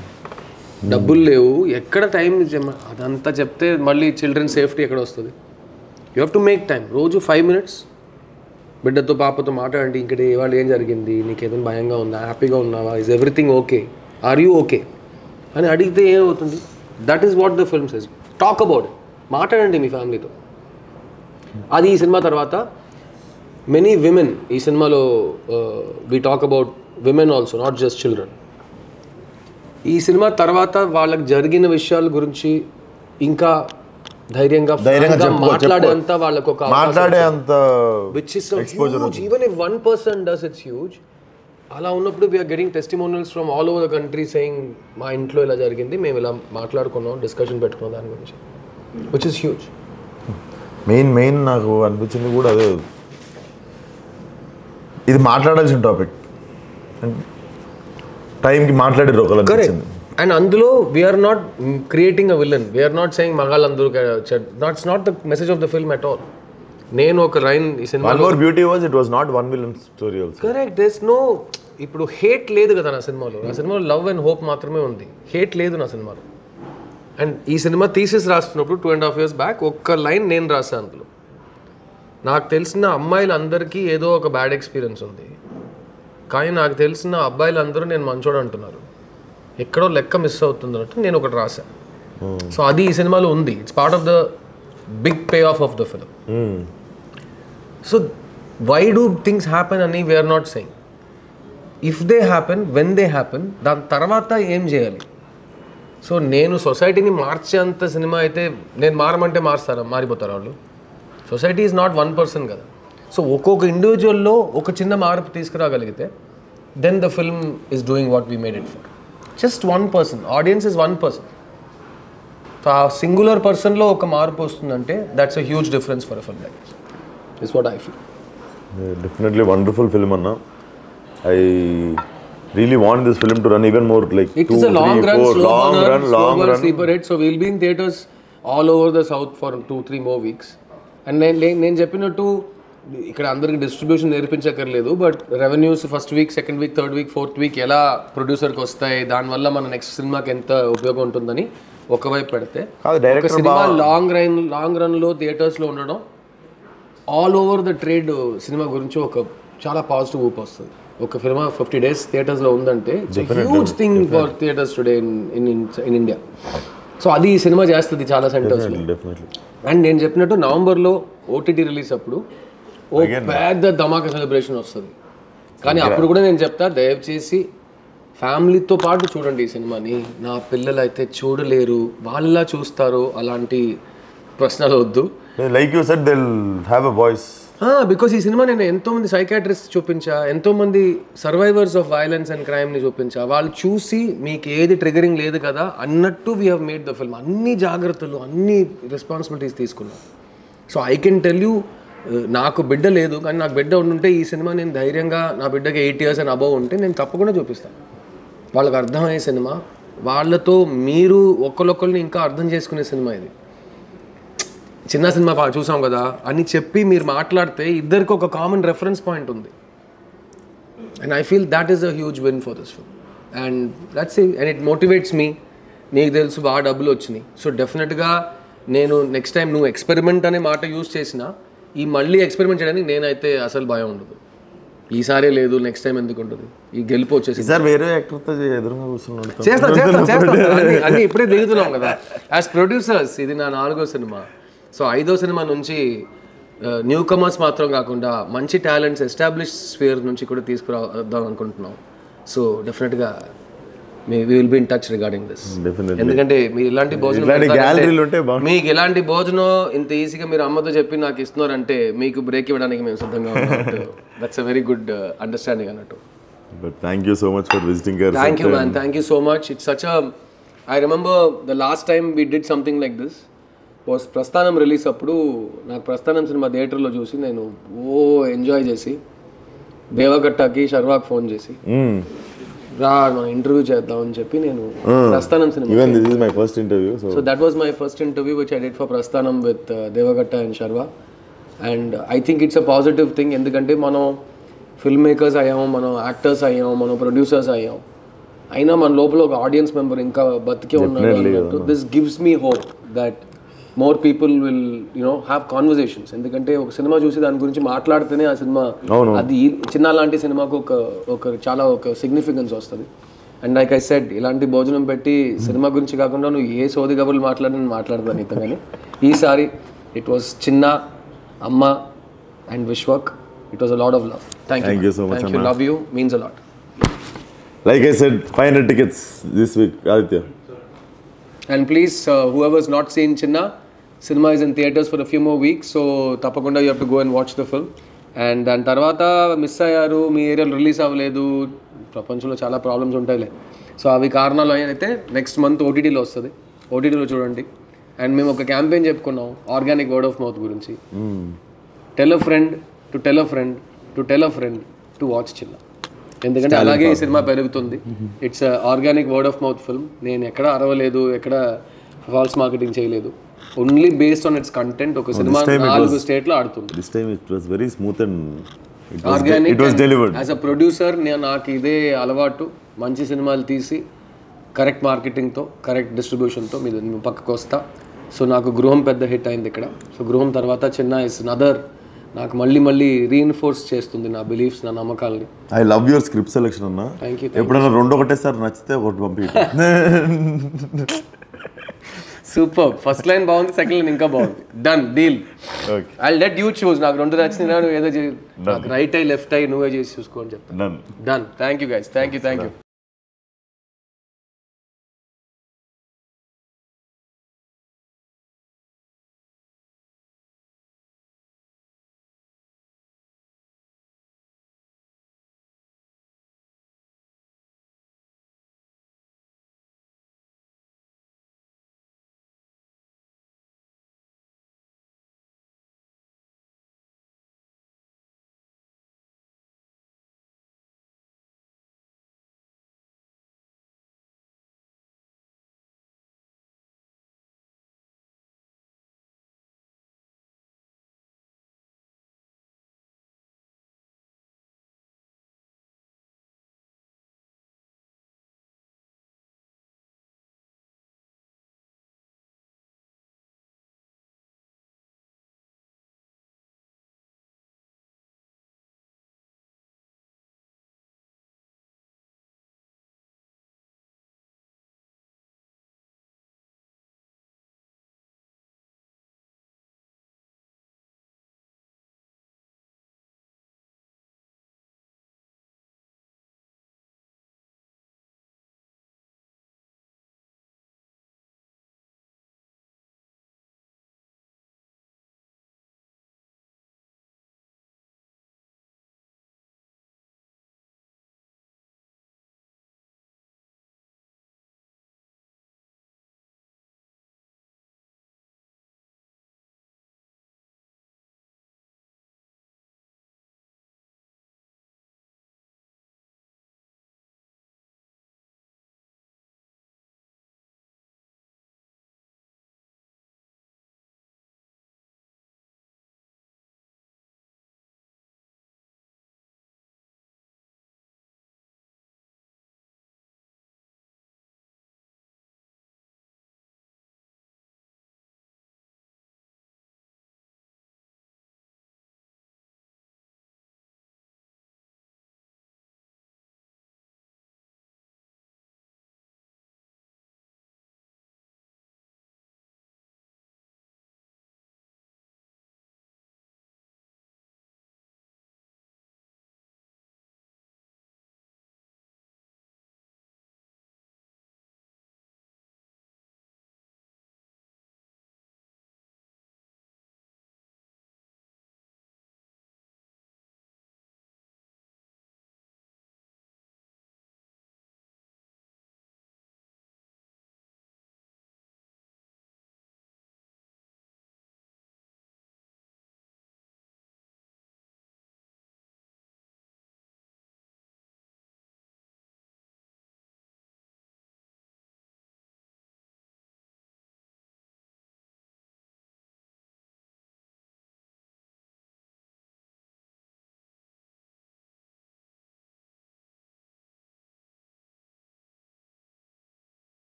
డబ్బులు లేవు, ఎక్కడ టైం అదంతా చెప్తే మళ్ళీ చిల్డ్రన్ సేఫ్టీ ఎక్కడ వస్తుంది? You have to make time. రోజు 5 minutes బిడ్డతో పాపతో మాట్లాడండి. ఇంకటి ఇవాళ ఏం జరిగింది, నీకు ఏదైనా భయంగా ఉందా, హ్యాపీగా ఉన్నావా, is everything okay, are you okay అని అడిగితే ఏమవుతుంది? That is what the film says. Talk about it, మాట్లాడండి మీ ఫ్యామిలీతో. అది ఈ సినిమా తర్వాత మెనీ విమెన్, ఈ సినిమాలో we talk about women also, not just children. ఈ సినిమా తర్వాత వాళ్ళకి జరిగిన విషయాల గురించి ఇంకా ధైర్యంగా మాట్లాడేంత వాళ్ళకు ఒక which is huge. Even if 1% does it's huge. అలా ఉన్నప్పుడు we are getting testimonials from all over the country saying మా ఇంట్లో ఇలా జరిగింది, మేము ఇలా మాట్లాడుకున్నాం, డిస్కషన్ పెట్టుకున్నాం దాని గురించి, విచ్ ఇస్ హ్యూజ్. మెయిన్ నాకు అనిపించింది కూడా అదే, ఇది మాట్లాడాల్సిన టాపిక్, టైంకి మాట్లాడారు ఒకళ్ళు. కరెక్ట్. అండ్ అందులో we are not creating a villain, we are not saying మగాళ్ళందరూ, that's not the message of the film at all. నేను ఒక లైన్ ఈ సినిమాలో beauty was it was not one villain story also. Correct. There's no, ఇప్పుడు hate లేదు కదా నా సినిమాలో. నా సినిమాలో లవ్ అండ్ హోప్ మాత్రమే ఉంది, హేట్ లేదు నా సినిమాలో. అండ్ ఈ సినిమా థీసిస్ రాస్తున్నప్పుడు 2.5 years బ్యాక్ ఒక్క లైన్ నేను రాశాను అందులో. నాకు తెలిసిన అమ్మాయిలందరికీ ఏదో ఒక బ్యాడ్ ఎక్స్పీరియన్స్ ఉంది, కానీ నాకు తెలిసిన అబ్బాయిలందరూ నేను మంచోడు అంటున్నారు, ఎక్కడో లెక్క మిస్ అవుతుంది అన్నట్టు నేను ఒకటి రాశాను. సో అది ఈ సినిమాలో ఉంది. It's part of the big payoff the film. So why do things happen అని we are not saying. If they happen, when they happen, దాని తర్వాత ఏం చేయాలి? సో నేను సొసైటీని మార్చేంత సినిమా అయితే, నేను మారమంటే మారిపోతారు వాళ్ళు. సొసైటీ ఈజ్ నాట్ 1% కదా. సో ఒక్కొక్క ఇండివిజువల్లో ఒక చిన్న మార్పు తీసుకురాగలిగితే, then the film is doing what we made it for. Just 1%, audience is 1%. So ఆ సింగులర్ పర్సన్లో ఒక మార్పు వస్తుందంటే that's a huge difference for a film like this. It's what I feel. Definitely wonderful film, Anna. I really want this film to run even more, like it 2, is a 3, long 4, run, long run, sleeper hit. So we'll be in theaters all over the south for 2-3 more weeks. And నేను చెప్పినట్టు ఇక్కడ అందరికి distribution నేర్పించక్కర్లేదు, but revenues first week, second week, third week, fourth week ఎలా ప్రొడ్యూసర్కి వస్తాయి, దానివల్ల మన నెక్స్ట్ సినిమాకి ఎంత ఉపయోగం ఉంటుందని ఒకవైపు పెడితే, ఒక సినిమా లాంగ్ రన్లో థియేటర్స్లో ఉండడం all over the trade cinema గురించి ఒక చాలా పాజిటివ్ ఊపు వస్తుంది. ఒక సినిమా 50 days థియేటర్స్లో ఉందంటే huge thing for theatres today in India. So అది ఈ సినిమా చేస్తుంది చాలా సెంటర్స్లో. అండ్ నేను చెప్పినట్టు నవంబర్లో ఓటీటీ రిలీజ్ అప్పుడు ఓ పెద్ద ధమాకా సెలబ్రేషన్ వస్తుంది. కానీ అప్పుడు కూడా నేను చెప్తా, దయచేసి ఫ్యామిలీతో పాటు చూడండి ఈ సినిమాని. నా పిల్లలు అయితే చూడలేరు, వాళ్ళ చూస్తారు, అలాంటి ప్రశ్నలు వద్దు. Like you said they will have a voice. Because ఈ సినిమా నేను ఎంతోమంది సైకాట్రిస్ట్ చూపించా, ఎంతోమంది సర్వైవర్స్ ఆఫ్ వైలెన్స్ అండ్ క్రైమ్ని చూపించా. వాళ్ళు చూసి మీకు ఏది ట్రిగరింగ్ లేదు కదా అన్నట్టు we have made the film. అన్ని జాగ్రత్తలు, అన్ని రెస్పాన్సిబిలిటీస్ తీసుకున్నాం. So I can tell you, నాకు బిడ్డ లేదు, కానీ నాకు బిడ్డ ఉండుంటే ఈ సినిమా నేను ధైర్యంగా, నా బిడ్డకి 8 years అండ్ అబవ్ ఉంటే నేను తప్పకుండా చూపిస్తాను. వాళ్ళకి అర్థమయ్యే సినిమా, వాళ్ళతో మీరు ఒకళ్ళొకళ్ళని ఇంకా అర్థం చేసుకునే సినిమా ఇది. చిన్న సినిమా చూసాం కదా అని చెప్పి మీరు మాట్లాడితే ఇద్దరికి ఒక కామన్ రెఫరెన్స్ పాయింట్ ఉంది. And I feel that is a huge win for this film. And that's and it motivates me. నీకు తెలుసు బాగా డబ్బులు వచ్చినాయి, సో డెఫినెట్గా నేను నెక్స్ట్ టైం నువ్వు ఎక్స్పెరిమెంట్ అనే మాట యూజ్ చేసినా ఈ మళ్ళీ ఎక్స్పెరిమెంట్ చేయడానికి నేనైతే అసలు భయం ఉండదు. ఈసారే లేదు, నెక్స్ట్ టైం ఎందుకు ఉంటుంది, ఈ గెలుపు వచ్చేసి సార్ వేరే యాక్టర్తో ఎదురుగా కూర్చున్నాడు. చేస్తాం అన్నీ ఇప్పుడే దిగుతున్నాం కదా యాజ్ ప్రొడ్యూసర్స్. ఇది నా 4వ సినిమా. సో 5వ సినిమా నుంచి న్యూ కమర్స్ మాత్రం కాకుండా మంచి టాలెంట్స్ ఎస్టాబ్లిష్ స్ఫియర్ నుంచి కూడా తీసుకురావద్దాం అనుకుంటున్నాం. సో డెఫినెట్గా we will be in touch regarding this. ఎందుకంటే మీరు ఇలాంటి భోజనం మీకు ఇలాంటి భోజనం ఇంత ఈజీగా మీరు అమ్మతో చెప్పి నాకు ఇస్తున్నారంటే మీకు బ్రేక్ ఇవ్వడానికి మేము సిద్ధంగా ఉన్నాం. That's a very good understanding అన్నట్టు. But thank you so much for visiting us. Thank you, man. Thank you so much. It's such a... I remember the last time we did something like this was ప్రస్థానం release అప్పుడు. నాకు ప్రస్థానం cinema థియేటర్లో చూసి నేను enjoy చేసి దేవగట్టకి శర్వాకి phone చేసి రా మనం ఇంటర్వ్యూ చేద్దామని చెప్పి నేను ప్రస్థానం cinema. Even this is my first interview. So that was my first interview which I did for Prasthanam with Devakatta and Sharwa. And I think it's a positive thing. ఎందుకంటే మనం ఫిల్మ్ మేకర్స్ అయ్యాము, మనం యాక్టర్స్ అయ్యాము, మనం ప్రొడ్యూసర్స్ అయ్యాం, అయినా మన లోపల ఒక ఆడియన్స్ మెంబర్ ఇంకా బతికే ఉన్నాడు అన్నట్టు. This gives me hope that more people will have conversations. ఎందుకంటే ఒక సినిమా చూసి దాని గురించి మాట్లాడితేనే ఆ సినిమా అది చిన్న లాంటి సినిమాకు ఒక చాలా ఒక సిగ్నిఫికెన్స్ వస్తుంది. అండ్ లైక్ ఐ సెడ్, ఇలాంటి భోజనం పెట్టి సినిమా గురించి కాకుండా నువ్వు ఏ సోది కబుర్లు మాట్లాడిన మాట్లాడదాను నీతో. కానీ ఈసారి ఇట్ వాస్ చిన్న, అమ్మ and Vishwak. It was a lot of love. Thank you so much. Thank you. Love you. Means a lot. Like I said, 500 tickets this week, Aditya. And please, whoever's not seen Chinna, cinema is in theaters for a few more weeks. So, tapakunda you have to go and watch the film. And then tarvata miss ayyaru, మీ ఏరియాలో release అవ్వలేదు, ప్రపంచంలో చాలా problems ఉంటాయిలే. So అవి కారణాలు అయితే next month ఓటీటీలో వస్తుంది. ఓటీటీలో చూడండి. అండ్ మేము ఒక క్యాంపెయిన్ చెప్పుకున్నాం ఆర్గానిక్ వర్డ్ ఆఫ్ మౌత్ గురించి. Tell a friend to tell a friend to tell a friend to watch చిన్న. ఎందుకంటే అలాగే ఈ సినిమా పెరుగుతుంది. It's organic word of mouth film. నేను ఎక్కడ అరవలేదు, ఎక్కడ ఫాల్స్ మార్కెటింగ్ చేయలేదు. Only based on it's content ఒక సినిమా 4 స్టేట్లో ఆడుతుంది. ఆర్గానిక్ యాజ్ అ ప్రొడ్యూసర్ నాకు ఇదే అలవాటు. మంచి సినిమాలు తీసి కరెక్ట్ మార్కెటింగ్తో కరెక్ట్ డిస్ట్రిబ్యూషన్తో మీరు పక్కకు వస్తా. సో నాకు గృహం పెద్ద హిట్ అయింది ఇక్కడ. సో గృహం తర్వాత చిన్న ఇస్ నదర్ నాకు మళ్ళీ రీఇన్ఫోర్స్ చేస్తుంది నా బిలీఫ్స్, నా నమ్మకాలని. I love your script selection అన్న. Thank you. ఎప్పుడైనా 2 ఒకటేసారి నచ్చితే ఒకటి పంపి. సూపర్. ఫస్ట్ లైన్ బాగుంది, సెకండ్ లైన్ ఇంకా బాగుంది. Done deal. I let you choose. నాకు 2 నచ్చినా నువ్వు ఏదో నాకు రైట్ ఐ లెఫ్ట్ ఐ నువ్వే చేసి చూసుకో అని చెప్తాను. Done. Thank you guys. Thank you.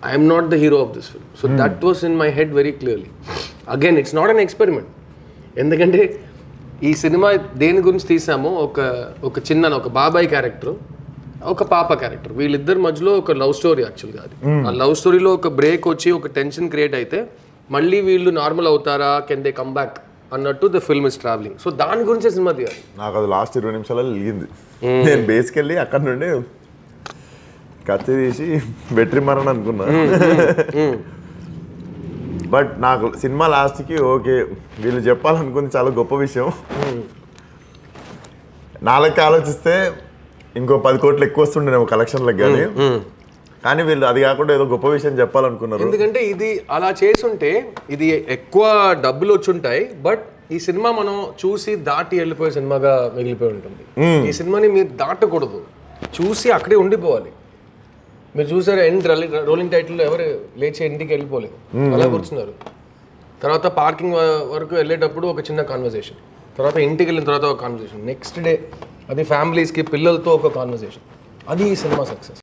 I'm not the hero of this film. So that was in my head very clearly. Again it's not an experiment. ఎందుకంటే ఈ సినిమా దేని గురించి తీసామో ఒక చిన్న ఒక బాబాయ్ క్యారెక్టర్, ఒక పాప క్యారెక్టర్, వీళ్ళిద్దరి మధ్యలో ఒక లవ్ స్టోరీ యాక్చువల్గా. అది ఆ లవ్ స్టోరీలో ఒక బ్రేక్ వచ్చి ఒక టెన్షన్ క్రియేట్ అయితే మళ్ళీ వీళ్ళు నార్మల్ అవుతారా, కెన్ దే కమ్ బ్యాక్ అన్నట్టు the film is travelling. So దాని గురించే సినిమా తీయాలి. నాకు అది లాస్ట్ 20 నిమిషాలలో వెలిగింది. నేను బేస్కెళ్ళి అక్కడ నుండి కత్తి తీసి వెట్రిమరని అనుకున్నా. బట్ నాకు సినిమా లాస్ట్కి ఓకే వీళ్ళు చెప్పాలనుకుంది చాలా గొప్ప విషయం. నాలుగు ఆలోచిస్తే ఇంకో 10 కోట్లు ఎక్కువ వస్తుండేమో కలెక్షన్లకు, కానీ వీళ్ళు అది కాకుండా ఏదో గొప్ప విషయం చెప్పాలనుకున్నారు. ఎందుకంటే ఇది అలా చేసుంటే ఇది ఎక్కువ డబ్బులు వచ్చుంటాయి, బట్ ఈ సినిమా మనం చూసి దాటి వెళ్ళిపోయే సినిమాగా మిగిలిపోయి ఉంటుంది. ఈ సినిమాని మీరు దాటకూడదు, చూసి అక్కడే ఉండిపోవాలి. మీరు చూసారు ఎండ్ రోలింగ్ టైటిల్లో ఎవరు లేచి ఇంటికి వెళ్ళిపోలేదు, అలా కూర్చున్నారు. తర్వాత పార్కింగ్ వరకు వెళ్ళేటప్పుడు ఒక చిన్న కాన్వర్సేషన్, తర్వాత ఇంటికి వెళ్ళిన తర్వాత ఒక కాన్వర్సేషన్, నెక్స్ట్ డే అది ఫ్యామిలీస్కి పిల్లలతో ఒక కాన్వర్సేషన్. అది ఈ సినిమా సక్సెస్.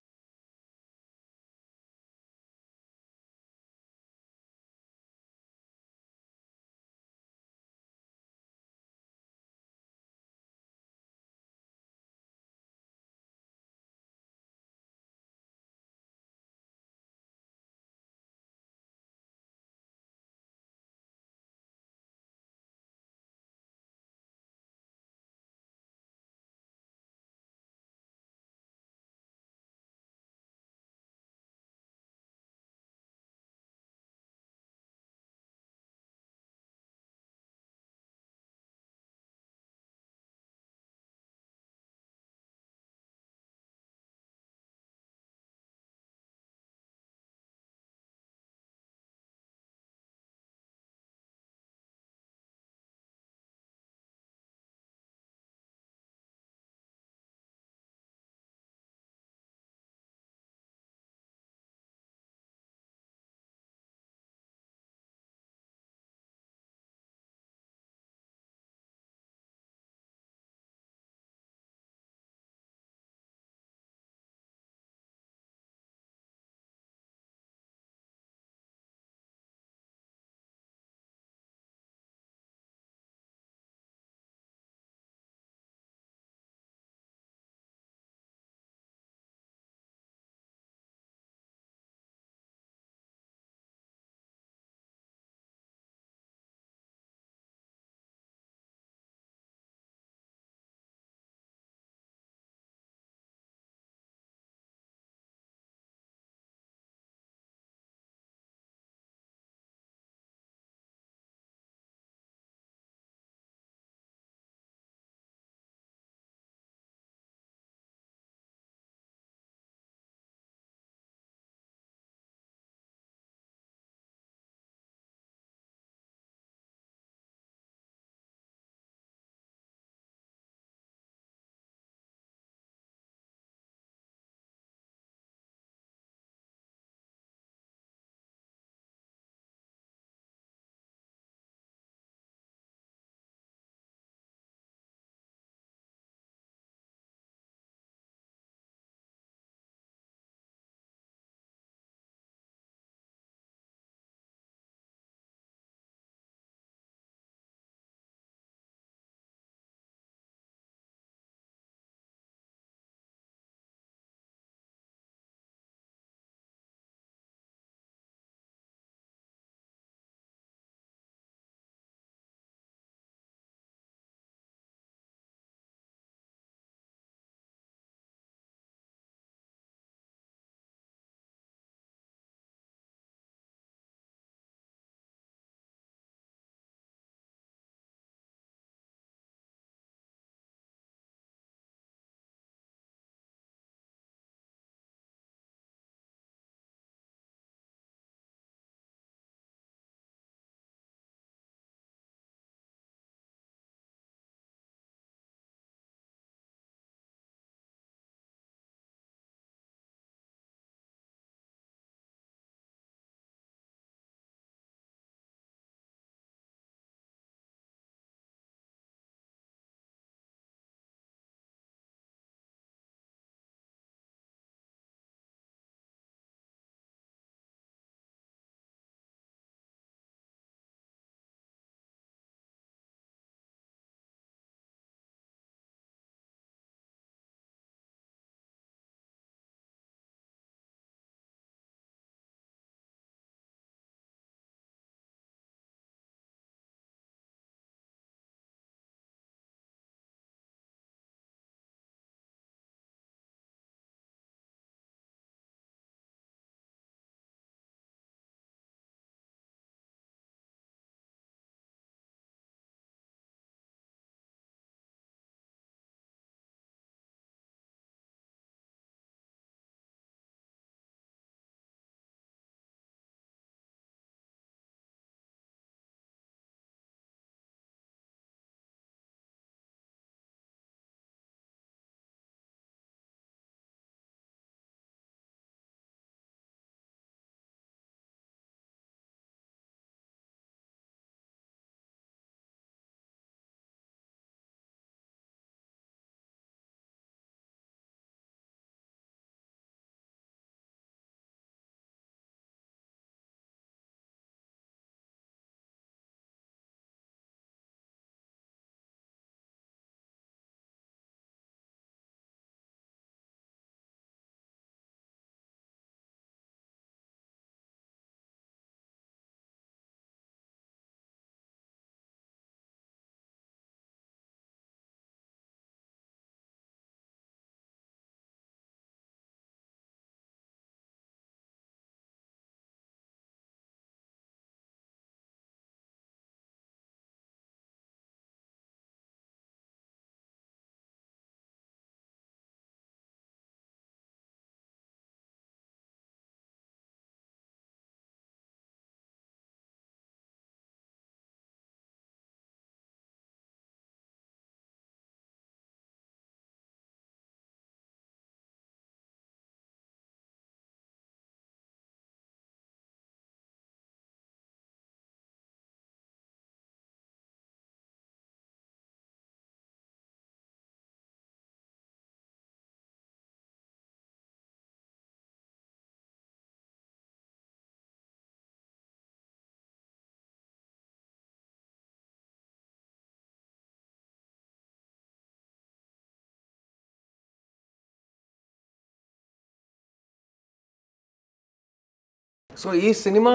సో ఈ సినిమా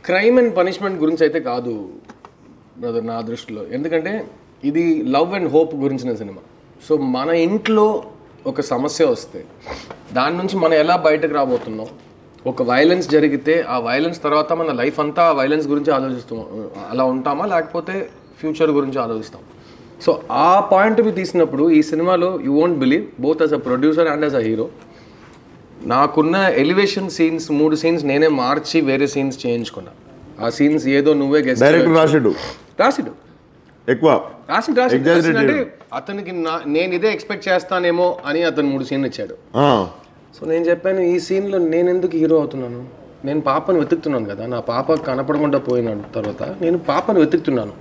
క్రైమ్ అండ్ పనిష్మెంట్ గురించి అయితే కాదు బ్రదర్ నా దృష్టిలో. ఎందుకంటే ఇది లవ్ అండ్ హోప్ గురించిన సినిమా. సో మన ఇంట్లో ఒక సమస్య వస్తే దాని నుంచి మనం ఎలా బయటకు రాబోతున్నాం, ఒక వైలెన్స్ జరిగితే ఆ వైలెన్స్ తర్వాత మన లైఫ్ అంతా ఆ వైలెన్స్ గురించి ఆలోచిస్తాం, అలా ఉంటామా లేకపోతే ఫ్యూచర్ గురించి ఆలోచిస్తాం. సో ఆ పాయింట్ తీసినప్పుడు ఈ సినిమాలో you won't believe, both as a producer and as a hero, నాకున్న ఎలివేషన్ సీన్స్ 3 సీన్స్ నేనే మార్చి వేరే సీన్స్ చేయించుకున్నా. ఆ సీన్స్ ఏదో నువ్వే రాసిడు ఎక్కువ అంటే అతనికి నేను ఇదే ఎక్స్పెక్ట్ చేస్తానేమో అని అతను 3 సీన్లు ఇచ్చాడు. సో నేను చెప్పాను, ఈ సీన్లో నేను ఎందుకు హీరో అవుతున్నాను? నేను పాపను వెతుకుతున్నాను కదా, నా పాప కనపడకుండా పోయిన తర్వాత నేను పాపను వెతుకుతున్నాను.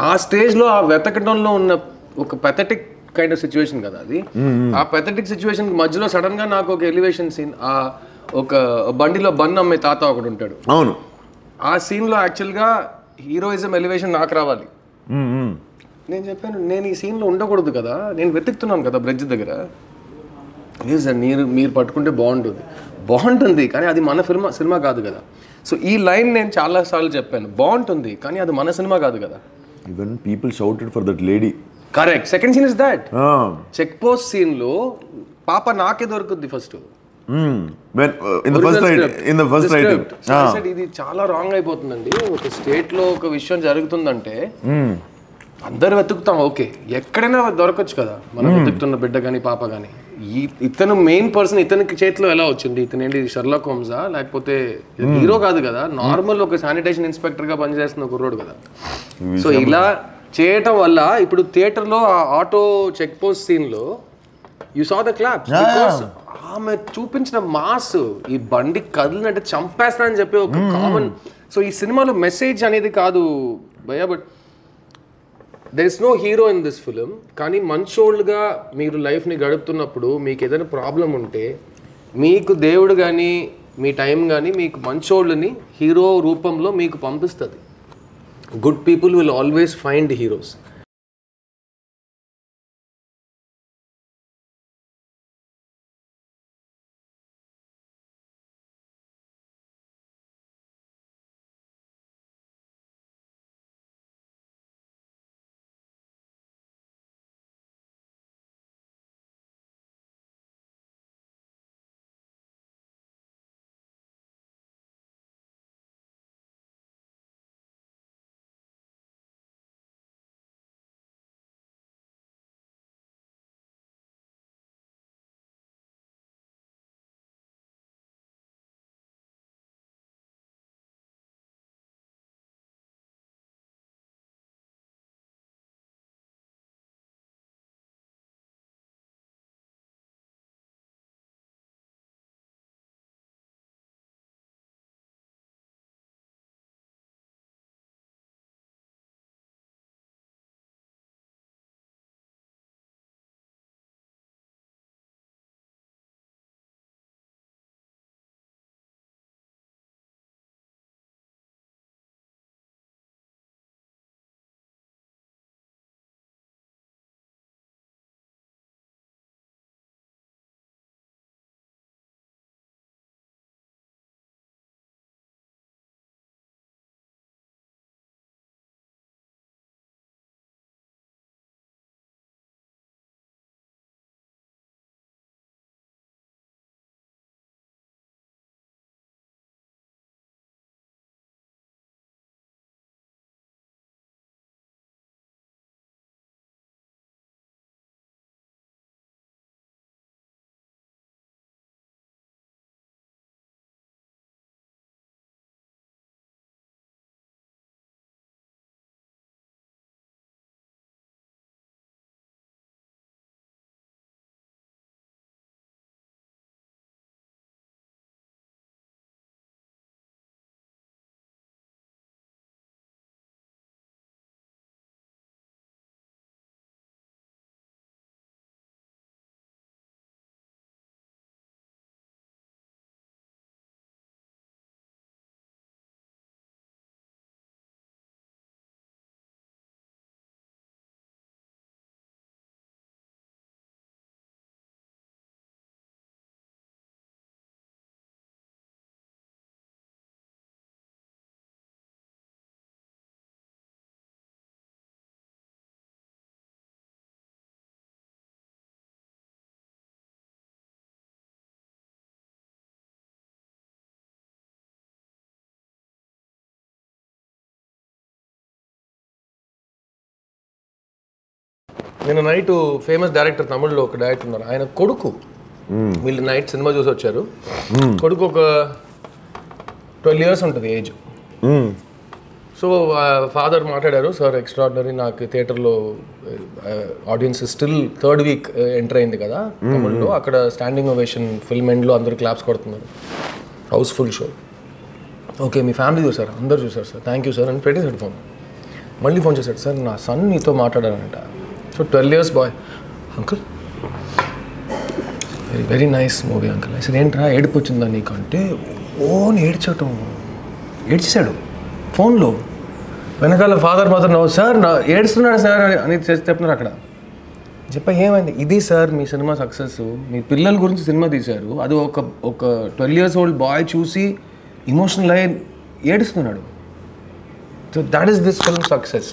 ఆ స్టేజ్లో ఆ వెతకడంలో ఉన్న ఒక పెథటిక్ కైండ్ ఆఫ్ సిచ్యువేషన్ కదా అది. ఆ పెథటిక్ సిచ్యువేషన్ మధ్యలో సడన్ గా నాకు ఒక ఎలివేషన్ సీన్, ఆ ఒక బండిలో బన్ అమ్మే తాత ఒకడు ఉంటాడు. అవును, ఆ సీన్ లో యాక్చువల్ గా హీరోయిజం ఎలివేషన్ నాకు రావాలి. నేను చెప్పాను, నేను ఈ సీన్ లో ఉండకూడదు కదా, నేను వెతుకుతున్నాను కదా బ్రిడ్జ్ దగ్గర. లేదు సార్, మీరు పట్టుకుంటే బాగుంటుంది కానీ అది మన సినిమా కాదు కదా. సో ఈ లైన్ నేను చాలా సార్లు చెప్పాను, బాగుంటుంది కానీ అది మన సినిమా కాదు కదా. Even people shouted for that lady. Correct. Second scene is that check post scene లో పాప నాకే దొరుకుద్ది ఫస్ట్. ఇది చాలా రాంగ్ అయిపోతుందండి. ఒక స్టేట్ లో ఒక విషయం జరుగుతుందంటే అందరు వెతుకుతాం, ఓకే, ఎక్కడైనా దొరకచ్చు కదా మనం వెతుకుతున్న బిడ్డ కానీ పాప కానీ. ఇతను మెయిన్ పర్సన్, ఇతనికి చేతిలో ఎలా వచ్చింది? ఇతను ఏంటి షెర్లాక్ హోమ్సా లేకపోతే హీరో కాదు కదా, నార్మల్ ఒక శానిటేషన్ ఇన్స్పెక్టర్ గా పనిచేస్తున్న కుర్రోడు కదా. సో ఇలా చేయటం వల్ల ఇప్పుడు థియేటర్ లో ఆ ఆటో చెక్ పోస్ట్ సీన్ లో you saw the claps because ఆమె చూపించిన మాస్, ఈ బండి కదిలినట్టు చంపేస్తా అని చెప్పి ఒక కామన్. సో ఈ సినిమాలో మెసేజ్ అనేది కాదు భయ్యా, but there is no hero in this film. కానీ మంచోళ్ళుగా మీరు లైఫ్ని గడుపుతున్నప్పుడు మీకు ఏదైనా ప్రాబ్లం ఉంటే మీకు దేవుడు కానీ మీ టైం కానీ మీకు మంచోళ్ళని హీరో రూపంలో మీకు పంపిస్తుంది. Good people will always find heroes. నేను నైట్ ఫేమస్ డైరెక్టర్ తమిళ్లో ఒక డైరెక్టర్ ఉన్నారు, ఆయన కొడుకు వీళ్ళు నైట్ సినిమా చూసి వచ్చారు. కొడుకు ఒక 12 years ఉంటుంది ఏజ్. సో ఫాదర్ మాట్లాడారు, సార్ ఎక్స్ట్రాడినరీ, నాకు థియేటర్లో audience still 3rd week enter అయింది కదా తమిళ్లో, అక్కడ స్టాండింగ్ ఓవేషన్ ఫిల్మ్ ఎండ్లో అందరూ క్లాప్స్ కొడుతున్నారు, హౌస్ఫుల్ షో. ఓకే మీ ఫ్యామిలీ చూసారు, అందరు చూసారు సార్, థ్యాంక్ యూ సార్ అని పెట్టేసాడు ఫోన్. మళ్ళీ ఫోన్ చేశాడు, సార్ నా సన్ నీతో మాట్లాడారంట. So 12 years boy, uncle very very nice movie uncle. అసలు ఏంట్రా ఏడుపు వచ్చిందా నీకు అంటే, ఓన్ ఏడ్చేసాడు ఫోన్లో. వెనకాల ఫాదర్ మాత్రం సార్ నా ఏడుస్తున్నాడు సార్ అని చెప్తున్నారు అక్కడ. ఏమైంది, ఇది సార్ మీ సినిమా సక్సెస్, మీ పిల్లల గురించి సినిమా తీశారు, అది ఒక 12 years old బాయ్ చూసి ఇమోషనల్ అయ్యి ఏడుస్తున్నాడు. So that is this film success.